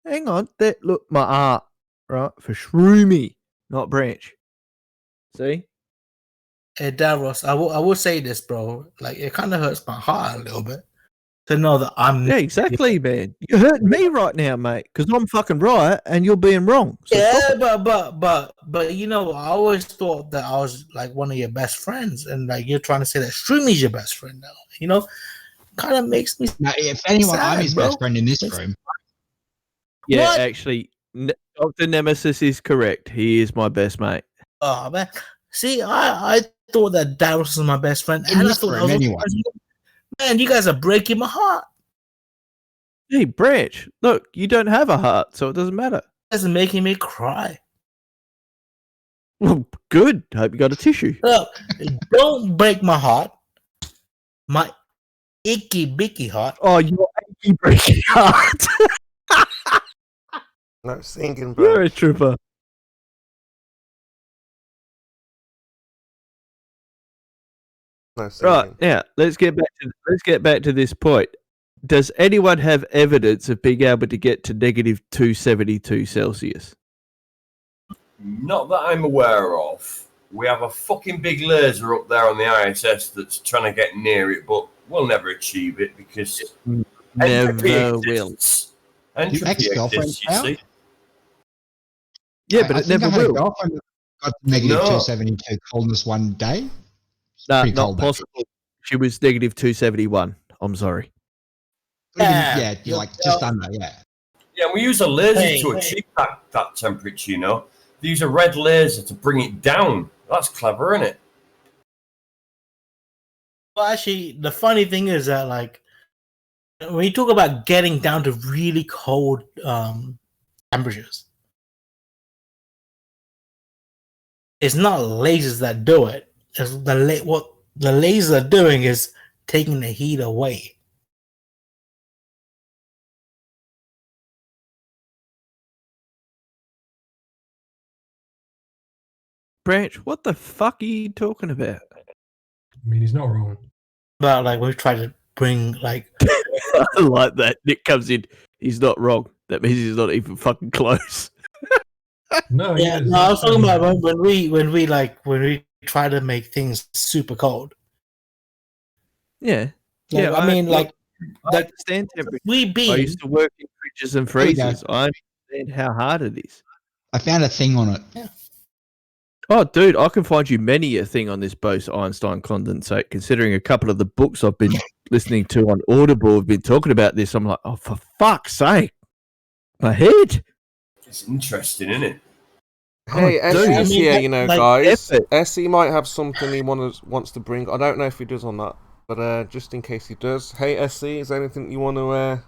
Hang on. There, look, my art, right, for Shroomy, not Branch. See? Hey, Davros, I will say this, bro. Like, it kind of hurts my heart a little bit to know that I'm... Yeah, exactly, man. You're hurting me right now, mate, because I'm fucking right and you're being wrong. So yeah, but you know, I always thought that I was like one of your best friends, and like you're trying to say that Shroomy's your best friend now. You know, kind of makes me... No, if anyone, I'm his best friend in this room. Yeah, What? actually, Dr. Nemesis is correct. He is my best mate. Oh, man. See, I thought that Davros was my best friend. In And I this thought room, anyway. Man, you guys are breaking my heart. Hey, Branch, look, you don't have a heart, so it doesn't matter. That's making me cry. Well, good. Hope you got a tissue. Look, don't break my heart. My icky bicky heart. Oh, your icky breaking heart. No singing, bro. You're a trooper. No singing. Right, now let's get back to this point. Does anyone have evidence of being able to get to negative 272 Celsius? Not that I'm aware of. We have a fucking big laser up there on the ISS that's trying to get near it, but we'll never achieve it because never will. Entropy exists, you see. Yeah, but it never will. Got negative 272 coldness one day. No, not possible. She was negative 271. I'm sorry. Yeah, you're like just under, yeah. Yeah, we use a laser to achieve that temperature, you know. They use a red laser to bring it down. That's clever, isn't it? Well, actually, the funny thing is that, like, when you talk about getting down to really cold temperatures, it's not lasers that do it. It's what the lasers are doing is taking the heat away. Branch, what the fuck are you talking about? I mean, he's not wrong. But like we've tried to bring like I like that. Nick comes in, he's not wrong. That means he's not even fucking close. No, yeah, no, I was talking about when we try to make things super cold. Yeah. Like, yeah, I mean, I understand temperature. I used to work in fridges and freezers. I understand how hard it is. I found a thing on it. Yeah. Oh, dude, I can find you many a thing on this Bose-Einstein condensate, considering a couple of the books I've been listening to on Audible have been talking about this. I'm like, oh, for fuck's sake. My head. It's interesting, isn't it? Hey, Essie's here, you know, like, guys. Essie might have something he wants to bring. I don't know if he does on that But just in case he does, hey SC, is there anything you want to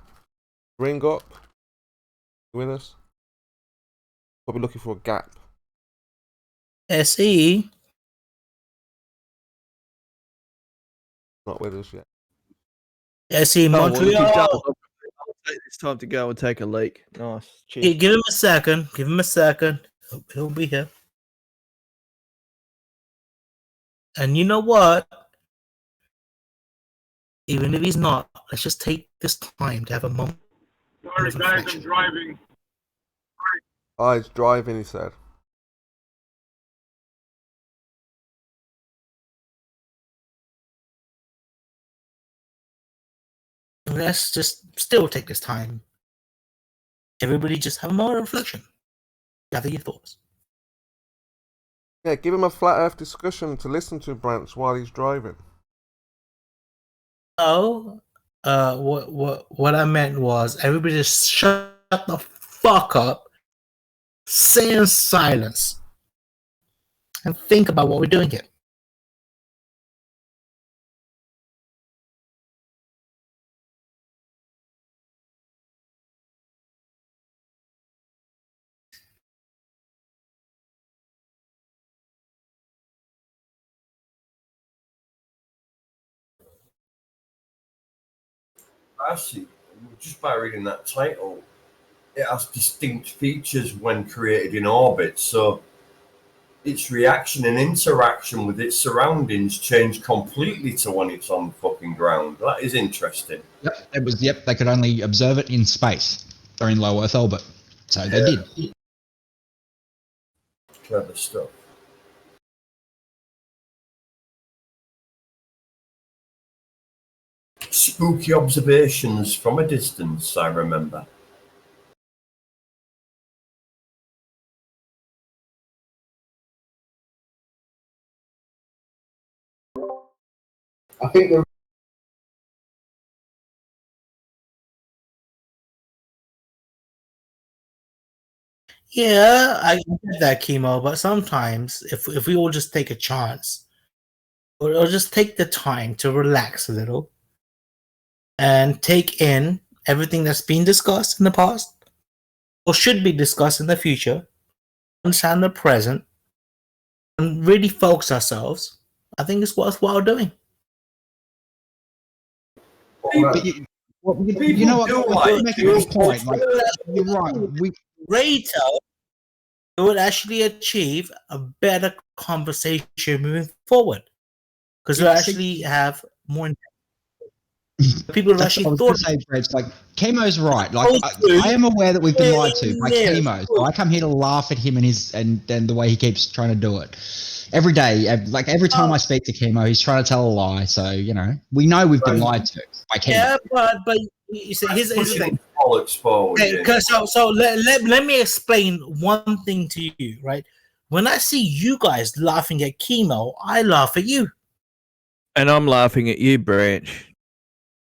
bring up with us? Probably looking for a gap. SE. Not with us yet. SE Montreal. I'll take this time to go and take a leak. Nice. Cheers. Give him a second. Give him a second. He'll be here. And you know what? Even if he's not, let's just take this time to have a moment. Sorry, guys, I'm driving. Oh, he's driving, he said. Let's just still take this time. Everybody just have a moment of reflection. Gather your thoughts. Yeah, give him a flat earth discussion to listen to, Branch, while he's driving. Oh, what I meant was everybody just shut the fuck up, stay in silence, and think about what we're doing here. I see. Just by reading that title, it has distinct features when created in orbit. So its reaction and interaction with its surroundings change completely to when it's on fucking ground. That is interesting. Yep, it was. Yep, they could only observe it in space or in low Earth orbit, so they did. Clever stuff. Spooky observations from a distance, I remember. I think the Yeah, I get that, Chemo, but sometimes if we all just take a chance, or just take the time to relax a little and take in everything that's been discussed in the past or should be discussed in the future, understand the present, and really focus ourselves, I think it's worthwhile doing. But you know what? You're making a good point. Like, you're right. Greater, it would actually achieve a better conversation moving forward because we actually have more. People have actually thought. Like, Chemo's right. Like, I am aware that we've been lied to by Chemo. So I come here to laugh at him and the way he keeps trying to do it. Every day, like every time I speak to Chemo, he's trying to tell a lie. So, you know, we know we've been lied to by Chemo. Yeah, but you see, here's the thing. Okay, so let me explain one thing to you, right? When I see you guys laughing at Chemo, I laugh at you. And I'm laughing at you, Branch.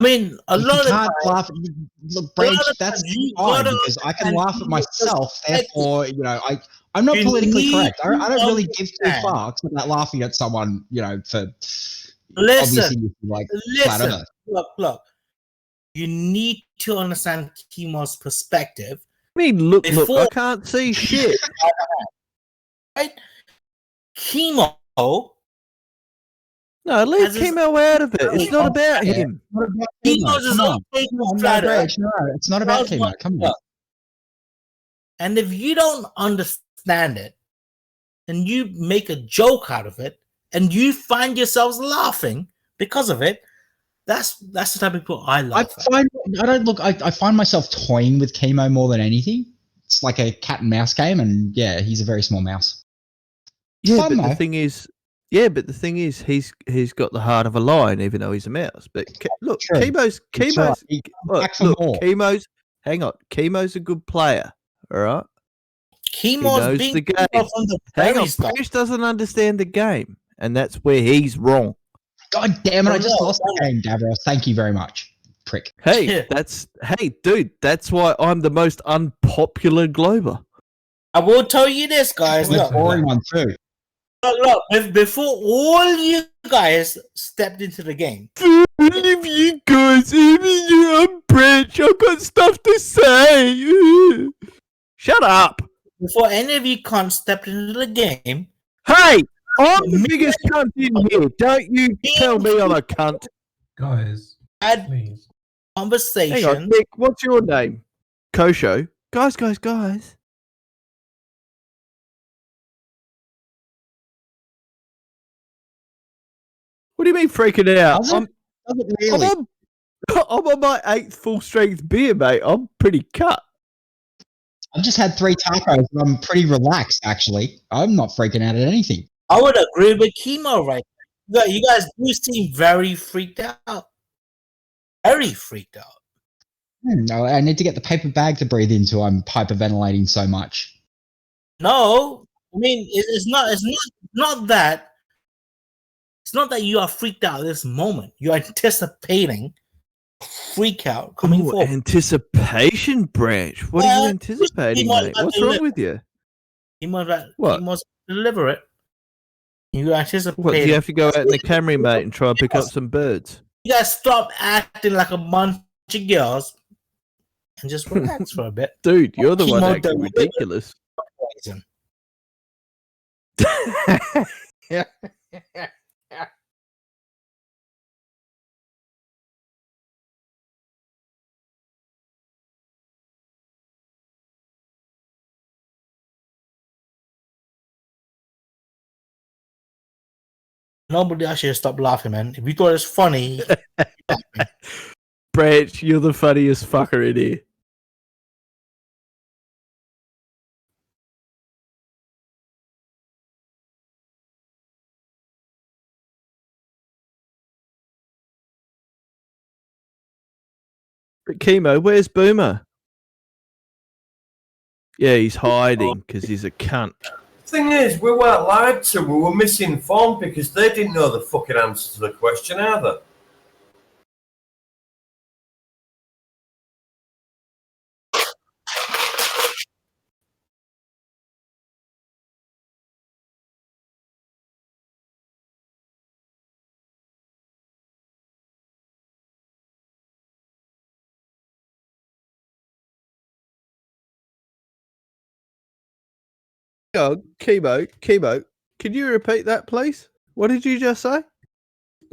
I mean, a lot of times, laugh. Look, Branch, that's fine because I can laugh at myself. Therefore, you know, I'm not politically correct. I don't really give two fucks about laughing at someone, you know, for listen, flat earth. Look. You need to understand Chemo's perspective. I mean, look, I can't see shit. Right? Chemo. No, leave Chemo out of it. It's not about him. Chemo's is flat earth. No, it's not about Chemo. Come on. And if you don't understand it, and you make a joke out of it, and you find yourselves laughing because of it, that's the type of people I laugh at. I find myself toying with Chemo more than anything. It's like a cat and mouse game, and yeah, he's a very small mouse. Yeah, but the thing is, he's got the heart of a lion, even though he's a mouse. But look, Chemo's. Hang on, Chemo's a good player. All right. He knows the game. Hang on, Chris doesn't understand the game, and that's where he's wrong. God damn it! I just lost the game, Davros. Thank you very much, prick. Hey, dude, that's why I'm the most unpopular Glober. I will tell you this, guys. Look, boring one too. Look, before all you guys stepped into the game. If you guys, even you, I'm Branch. I've got stuff to say. Shut up. Before any of you cunts stepped into the game. Hey, I'm the biggest cunt in here. Don't you tell me I'm a cunt. Guys, had please. Conversation. Hang on, Nick, what's your name? Kosho. Guys. What do you mean freaking out? I'm on my 8th full strength beer, mate. I'm pretty cut. I've just had 3 tacos and I'm pretty relaxed, actually. I'm not freaking out at anything. I would agree with Chemo right now. You guys do seem very freaked out. Very freaked out. No, I need to get the paper bag to breathe into. I'm hyperventilating so much. No, I mean it's not that. It's not that you are freaked out at this moment. You're anticipating freak out coming forward. Anticipation, Branch. What are you anticipating, mate? What's wrong with you? He must deliver it. You anticipate. What, do you have to go out in the Camry, mate, and try and pick up some birds? You guys stop acting like a bunch of girls and just relax for a bit. Dude, you're the one acting ridiculous. Yeah. Nobody actually stop laughing, man. If you thought it's funny, Branch, you're the funniest fucker in here. But Chemo, where's Boomer? Yeah, he's hiding because he's a cunt. Thing is, we weren't lied to. We were misinformed because they didn't know the fucking answer to the question either. Chemo, can you repeat that, please? What did you just say?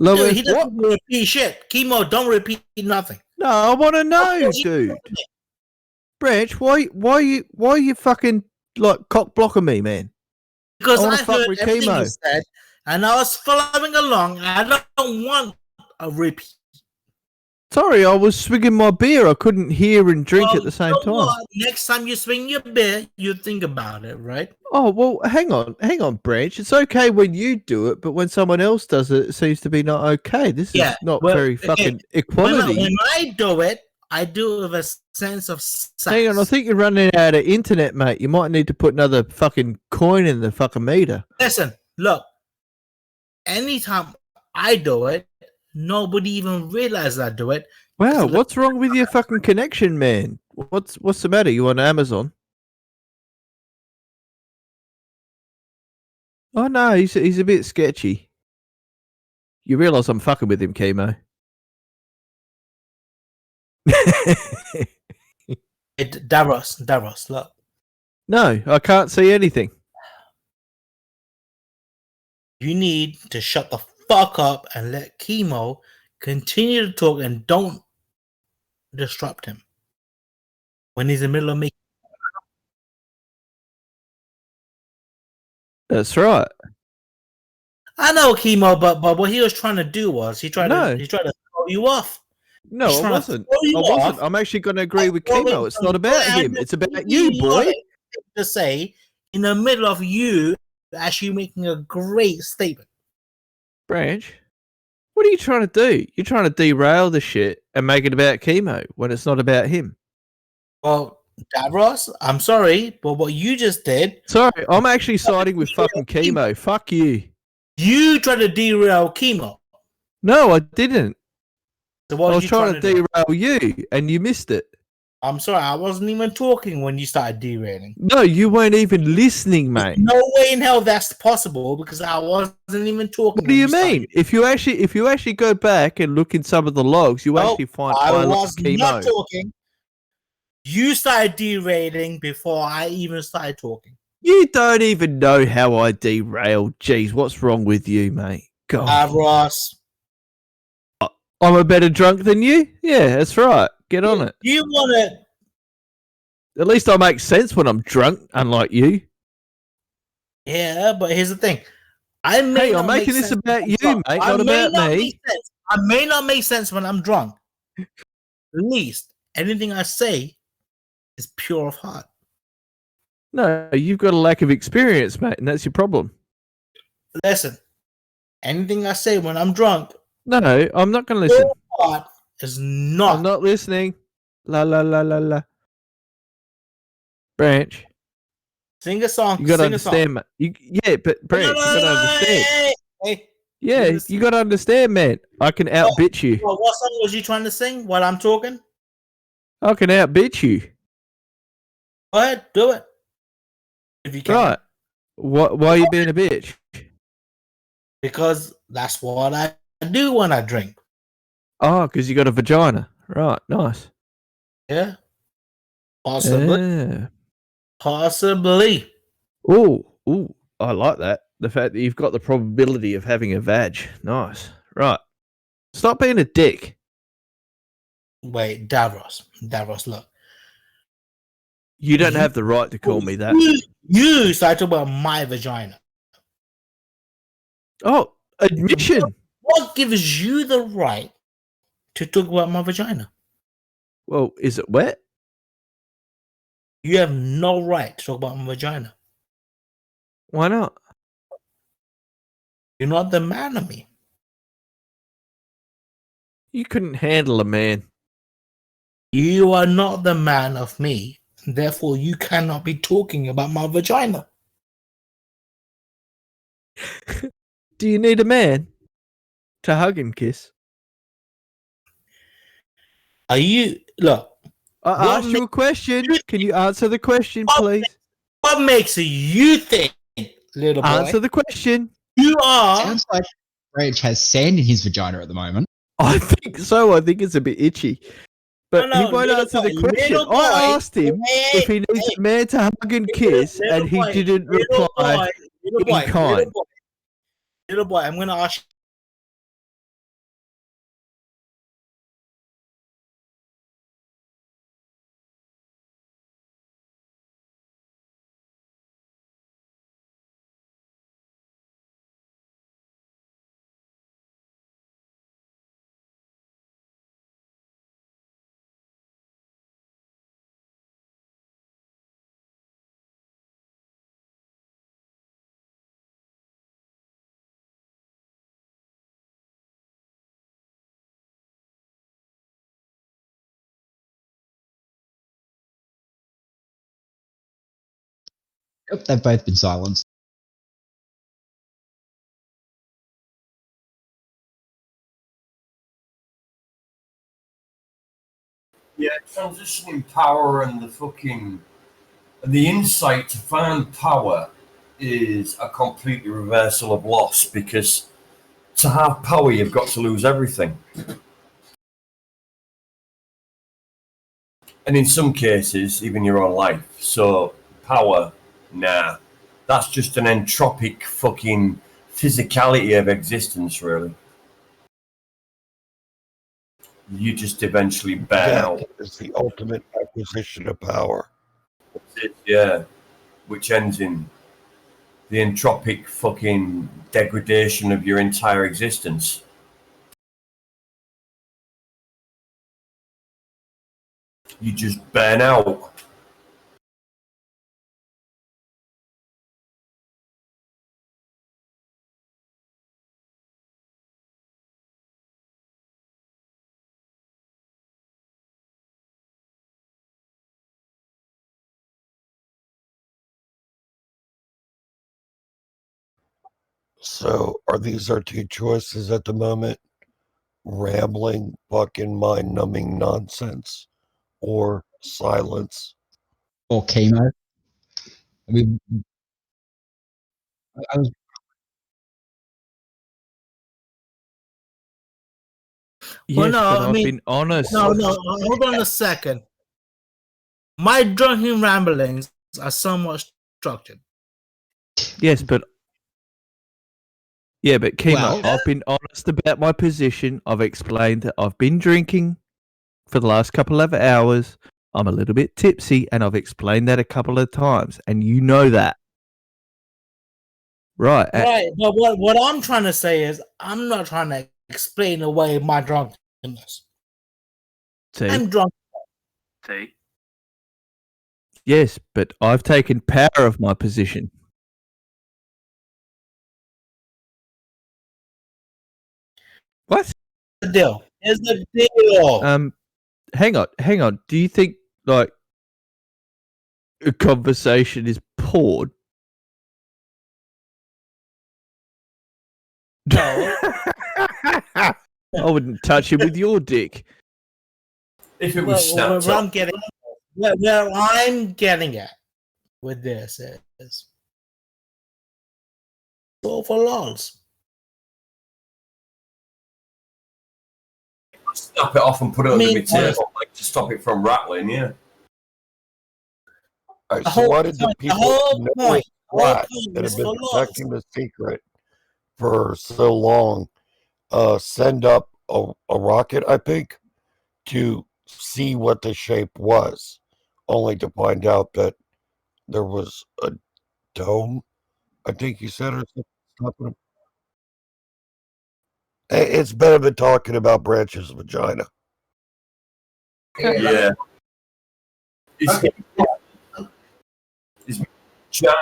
Dude, he doesn't repeat shit. Chemo, don't repeat nothing. No, I want to know, dude. Branch, why are you fucking like cock blocking me, man? Because I heard everything you said, and I was following along. I don't want a repeat. Sorry, I was swigging my beer. I couldn't hear and drink at the same time. Next time you swing your beer, you think about it, right? Oh, well, hang on, Branch. It's okay when you do it, but when someone else does it, it seems to be not okay. This is not very fucking equality. When I do it with a sense of sex. Hang on, I think you're running out of internet, mate. You might need to put another fucking coin in the fucking meter. Listen, look. Anytime I do it, nobody even realizes I do it. Wow, what's wrong with your fucking connection, man? What's the matter? You on Amazon? Oh no, he's a bit sketchy. You realise I'm fucking with him, Chemo? Davros, look. No, I can't see anything. You need to shut the fuck up and let Chemo continue to talk and don't disrupt him when he's in the middle of making. That's right. I know, Chemo, but what he was trying to do was he tried to throw you off. No, I wasn't. I'm actually going to agree with Chemo. It's not about him. It's about you, boy. To say in the middle of you actually making a great statement. Branch, what are you trying to do? You're trying to derail the shit and make it about Chemo when it's not about him. Well, Davros, I'm sorry, but what you just did... Sorry, I'm actually siding with fucking Chemo. Fuck you. You tried to derail Chemo. No, I didn't. So what I was trying to derail you, and you missed it. I'm sorry, I wasn't even talking when you started derailing. No, you weren't even listening, mate. There's no way in hell that's possible because I wasn't even talking. What do you mean? If you actually go back and look in some of the logs, you actually find I was not talking. You started derailing before I even started talking. You don't even know how I derailed. Jeez, what's wrong with you, mate? God, Ross. I'm a better drunk than you? Yeah, that's right. Get on it. You want to... At least I make sense when I'm drunk, unlike you. Yeah, but here's the thing. I'm making this about you, mate, not about me. I may not make sense when I'm drunk. At least anything I say is pure of heart. No, you've got a lack of experience, mate, and that's your problem. Listen, anything I say when I'm drunk... No, I'm not going to listen. Is not. I'm not listening. La la la la la. Branch. Sing a song. You got to understand, man. Yeah, but Branch, you got to understand. Yeah, you got to understand, man. I can outbit you. Well, what song was you trying to sing while I'm talking? I can outbit you. Go ahead, do it. If you can. Right. Why are you being a bitch? Because that's what I do when I drink. Oh, because you got a vagina. Right, nice. Yeah. Possibly. Yeah. Possibly. Ooh, I like that. The fact that you've got the probability of having a vag. Nice. Right. Stop being a dick. Wait, Davros, look. You don't have the right to call me that. You started talking about my vagina. Oh, admission. What gives you the right to talk about my vagina? Well, is it wet? You have no right to talk about my vagina. Why not? You're not the man of me. You couldn't handle a man. You are not the man of me. Therefore, you cannot be talking about my vagina. Do you need a man to hug and kiss? Are you... Look. I asked you a question. Can you answer the question, please? What makes you think, little boy? Answer the question. You are... Sounds like Branch has sand in his vagina at the moment. I think so. I think it's a bit itchy. But he won't answer the question. I asked him if he needs a man to hug and kiss, and he didn't reply in kind. Little boy, I'm going to ask you. Yep, they've both been silenced. Yeah, transitioning power and the insight to find power is a completely reversal of loss, because to have power you've got to lose everything. And in some cases, even your own life. So power, nah. That's just an entropic fucking physicality of existence, really. You just eventually burn out. It's the ultimate acquisition of power. Yeah, which ends in the entropic fucking degradation of your entire existence. You just burn out. So, are these our two choices at the moment? Rambling, fucking mind-numbing nonsense, or Silence. Or chemo. I mean, I was. Yes, no, but I've been honest. No, hold on a second. My drunken ramblings are somewhat structured. Yes, but Chemo, I've been honest about my position. I've explained that I've been drinking for the last couple of hours. I'm a little bit tipsy, and I've explained that a couple of times, and you know that. Right. Right, but what I'm trying to say is I'm not trying to explain away my drunkenness. See? I'm drunk. See? Yes, but I've taken power of my position. What? The deal. Here's the deal. Hang on. Do you think like a conversation is poured? No. I wouldn't touch it with your dick. If it was snapped where up. I'm getting at with this is all for lols. Snap it off and put it under my table, like to stop it from rattling. Yeah. All right, so why did the people know that have been protecting the secret for so long send up a rocket, I think, to see what the shape was, only to find out that there was a dome, I think you said, or something. It's better than talking about Branch's vagina. Yeah. It's vagina.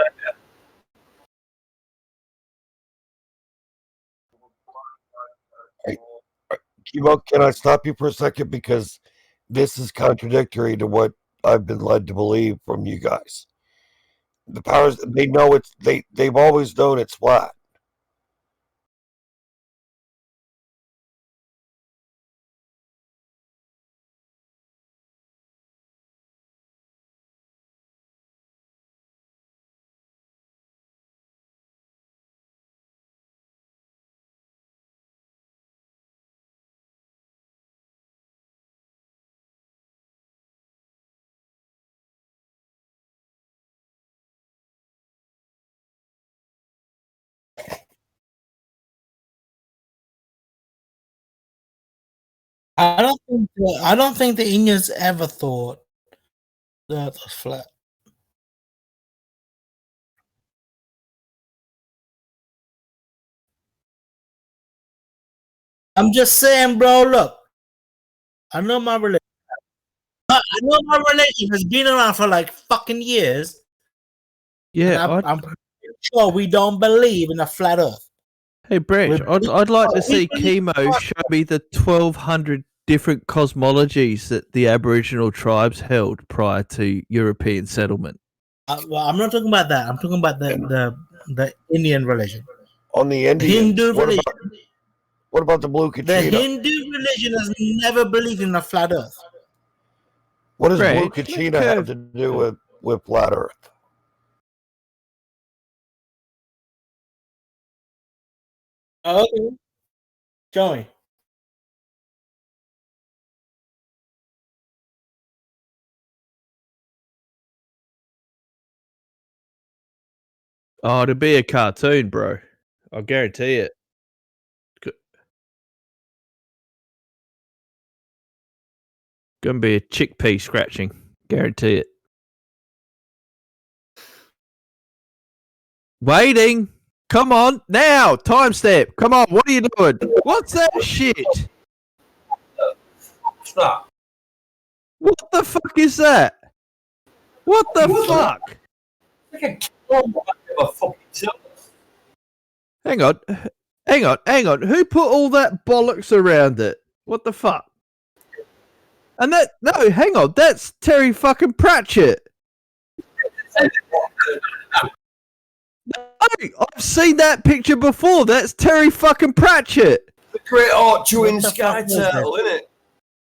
Kibo, can I stop you for a second? Because this is contradictory to what I've been led to believe from you guys. The powers, they know they've always known it's flat. I don't think the Indians ever thought the Earth was flat. I'm just saying, bro. Look, I know my religion. I know my religion has been around for like fucking years. Yeah, I'm pretty sure we don't believe in a flat Earth. Hey, Branch, I'd like to see Chemo show me the 1,200 different cosmologies that the Aboriginal tribes held prior to European settlement. Well, I'm not talking about that. I'm talking about the Indian religion. On the Indian Hindu religion. What about the blue Kachina? The Hindu religion has never believed in a flat Earth. What does blue Kachina have to do with flat Earth? Okay. Show me. Oh, it'll be a cartoon, bro. I guarantee it. Gonna be a chickpea scratching. Guarantee it. Waiting. Come on now. Time step. Come on. What are you doing? What's that shit? Stop. What the fuck is that? What the fuck? Hang on. Who put all that bollocks around it? What the fuck? And no, hang on. That's Terry fucking Pratchett. No, I've seen that picture before. That's Terry fucking Pratchett. The great Archer in Sky Turtle, isn't it?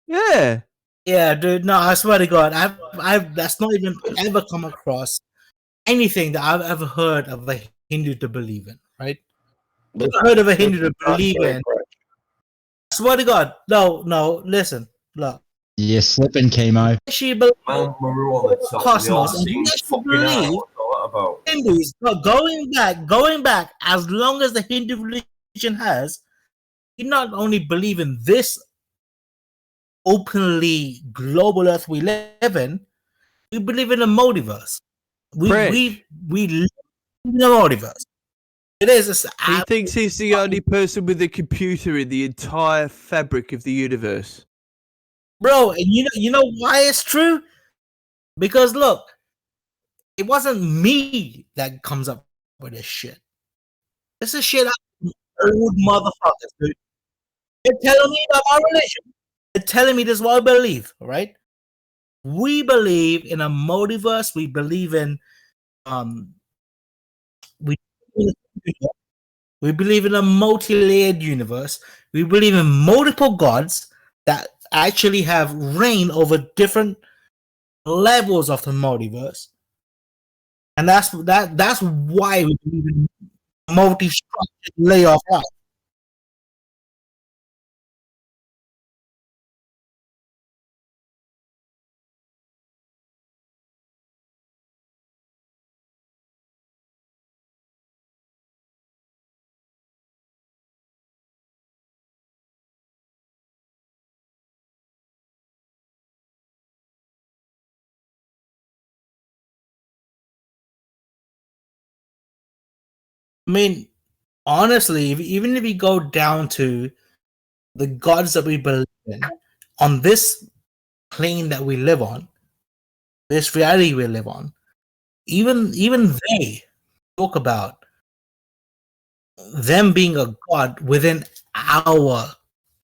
Yeah. Yeah, dude. No, I swear to God, I've that's not even ever come across anything that I've ever heard of a Hindu to believe in. Right? I've heard of a Hindu to believe in. I swear to God, no. Listen, look. You're slipping, chemo. She believes Cosmos. and you actually believe Hindus. But going back, as long as the Hindu religion has, you not only believe in this openly global Earth we live in, we believe in a multiverse. We live in a multiverse. It is. He thinks he's the only person with a computer in the entire fabric of the universe. Bro, and you know why it's true? Because look, it wasn't me that comes up with this shit. This is shit old motherfuckers, dude. They're telling me about my religion. They're telling me this is what I believe, all right? We believe in a multiverse. We believe in we believe in a multi-layered universe. We believe in multiple gods that actually have reign over different levels of the multiverse. And that's why we believe in multi-structured layer of life. I mean, honestly, even if you go down to the gods that we believe in, on this plane that we live on, this reality we live on, even they talk about them being a god within our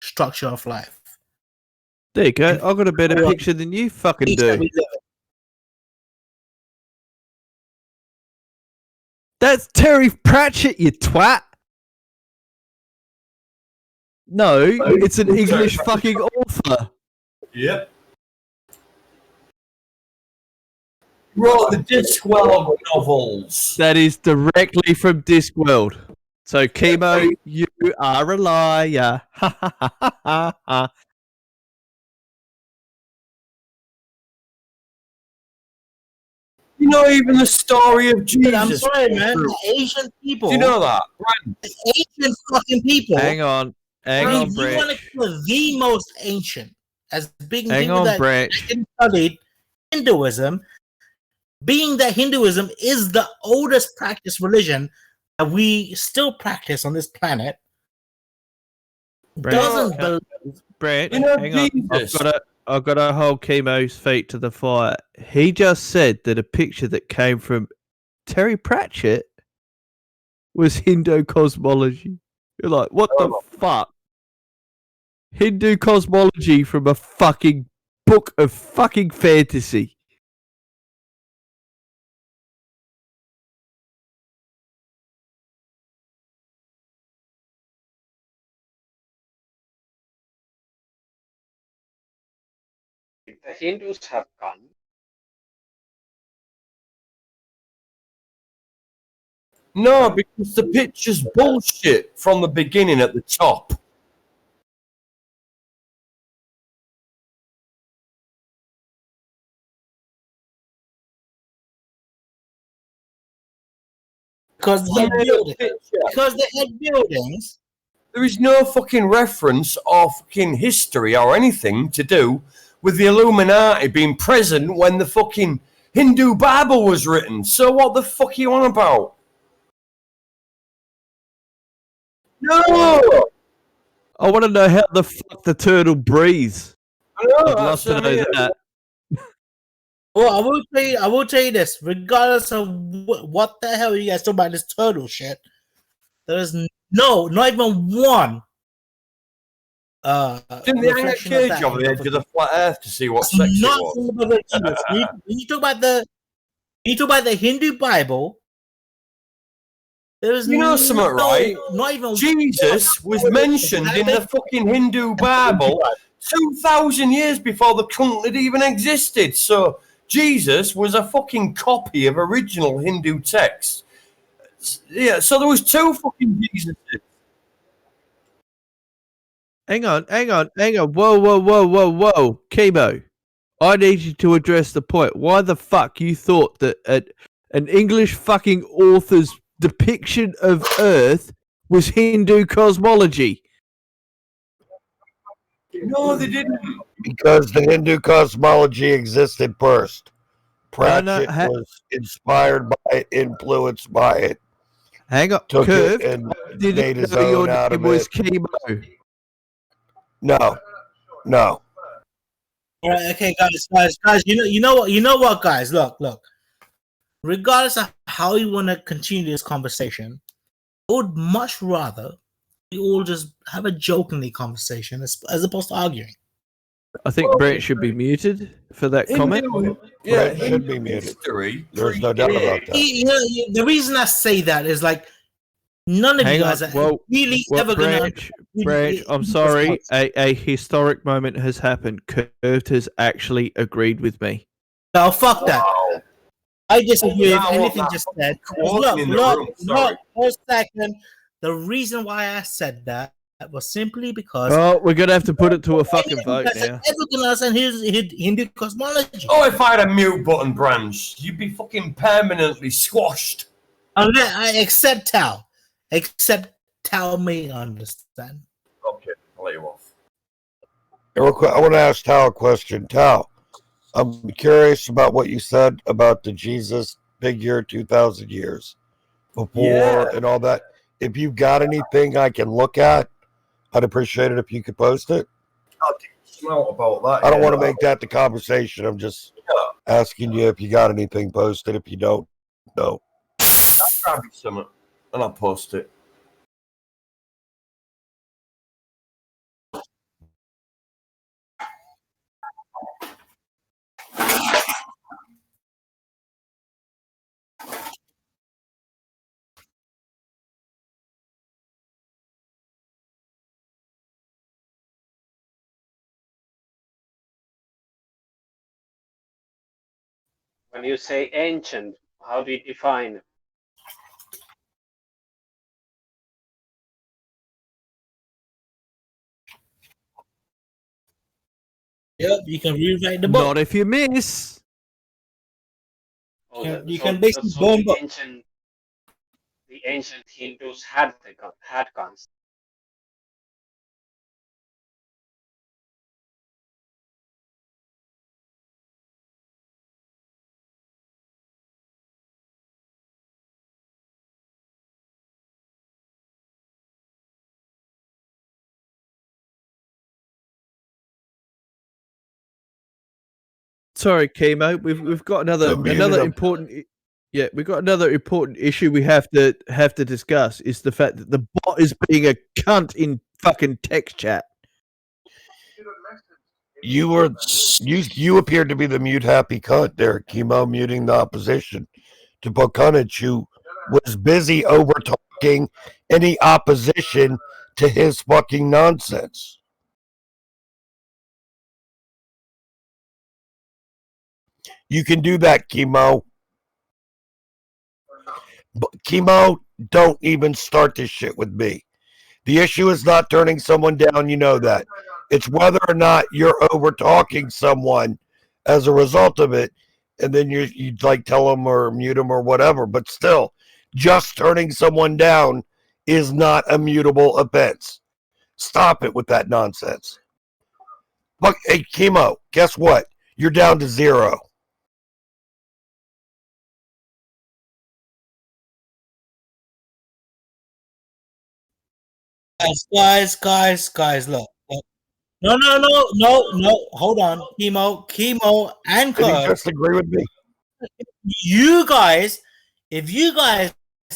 structure of life. There you go. I've got a better picture than you fucking do. That's Terry Pratchett, you twat. No, it's an English fucking author. Yep. Wrote the Discworld novels. That is directly from Discworld. So, Chemo, you are a liar. Ha ha ha ha ha ha. You know, even the story of Jesus. I'm sorry, man. The Asian people. Do you know that? The Asian fucking people. Hang on, You Branch. want to kill the most ancient, as being people that Branch. studied Hinduism, being that Hinduism is the oldest practiced religion that we still practice on this planet. Doesn't believe. Branch, You know, hang on. Jesus. I've got to hold Chemo's feet to the fire. He just said that a picture that came from Terry Pratchett was Hindu cosmology. You're like, what the fuck? Hindu cosmology from a fucking book of fucking fantasy. The Hindus have gone. No, because the picture's bullshit from the beginning at the top. Because they had buildings. There is no fucking reference or fucking history or anything to do with the Illuminati being present when the fucking Hindu Bible was written. So what the fuck are you on about? No! I want to know how the fuck the turtle breathes. I know, I'd love to know that. Well, I will tell you this. Regardless of what the hell you guys talk about this turtle shit, there's not even one. Didn't they hang a cage over the edge of the flat Earth to see what sex it was? When you talk about the Hindu Bible, there's something, right? Not even Jesus was mentioned in the fucking Hindu Bible 2,000 years before the cunt had even existed. So Jesus was a fucking copy of original Hindu texts. Yeah, so there was 2 fucking Jesuses. Hang on. Whoa. Chemo, I need you to address the point. Why the fuck you thought that an English fucking author's depiction of Earth was Hindu cosmology? No, they didn't. Because the Hindu cosmology existed first. Pratchett was inspired by it, influenced by it. Hang on, took Curve, it and did made it his know own your out name of was it. Chemo? No. All right, okay, guys. You know what, guys? Look. Regardless of how you want to continue this conversation, I would much rather we all just have a jokingly conversation as opposed to arguing. I think Brent should be muted for that comment. Brent should be muted. There's no doubt about that. The reason I say that is like none of you guys are really ever going to. Branch, I'm sorry. A historic moment has happened. Curved has actually agreed with me. No, fuck that. I disagree with anything just said. Look, for a second. The reason why I said that was simply because. Oh, we're going to have to put it to a fucking vote now. Everything else in his Hindu cosmology. Oh, if I had a mute button, Branch, you'd be fucking permanently squashed. Except Tao. Except Tao may understand. Okay, I'll let you off. Real quick, I want to ask Tao a question. Tao, I'm curious about what you said about the Jesus figure 2,000 years before and all that. If you've got anything I can look at, I'd appreciate it if you could post it. How do you smell about that? I don't want to make that the conversation. I'm just asking you if you got anything posted. If you don't, no. I'll grab you some and I'll post it. When you say ancient, how do you define it? Yep, you can rewrite the book. Not if you miss. You can basically bomb book. The ancient Hindus had guns. Sorry, Chemo. We've got another important. Yeah, we've got another important issue we have to discuss. Is the fact that the bot is being a cunt in fucking text chat. You appeared to be the mute happy cunt there, Chemo, muting the opposition to Bokunich, who was busy over talking any opposition to his fucking nonsense. You can do that, Chemo. But Chemo, don't even start this shit with me. The issue is not turning someone down, you know that. It's whether or not you're over talking someone as a result of it, and then you'd like tell them or mute them or whatever. But still, just turning someone down is not a mutable offense. Stop it with that nonsense. Look, hey, Chemo, guess what? You're down to 0. Guys, look. No. Hold on. Chemo, and Did he just agree with me? You guys, if you guys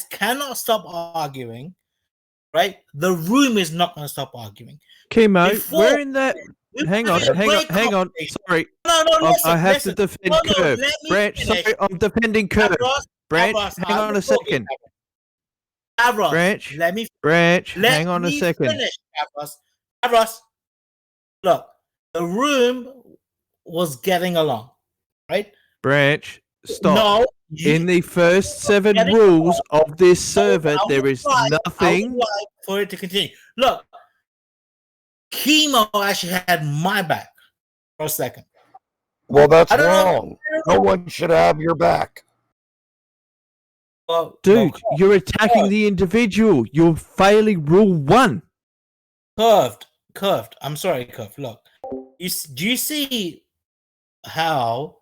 cannot stop arguing, right? The room is not going to stop arguing. Chemo, we're in that. Hang on. Sorry. No, I have to defend Curve. Branch, sorry, I'm defending Curve. Branch, hang on a second. Branch, hang on a second. Avros, look, The room was getting along, right? Branch, stop. No. In the first 7 rules of this server, there is nothing. I would like for it to continue. Look, Chemo actually had my back for a second. Well, that's wrong. No one should have your back. Well, dude, you're attacking the individual. You're failing rule 1. Curved. I'm sorry, Curved. Look, do you see how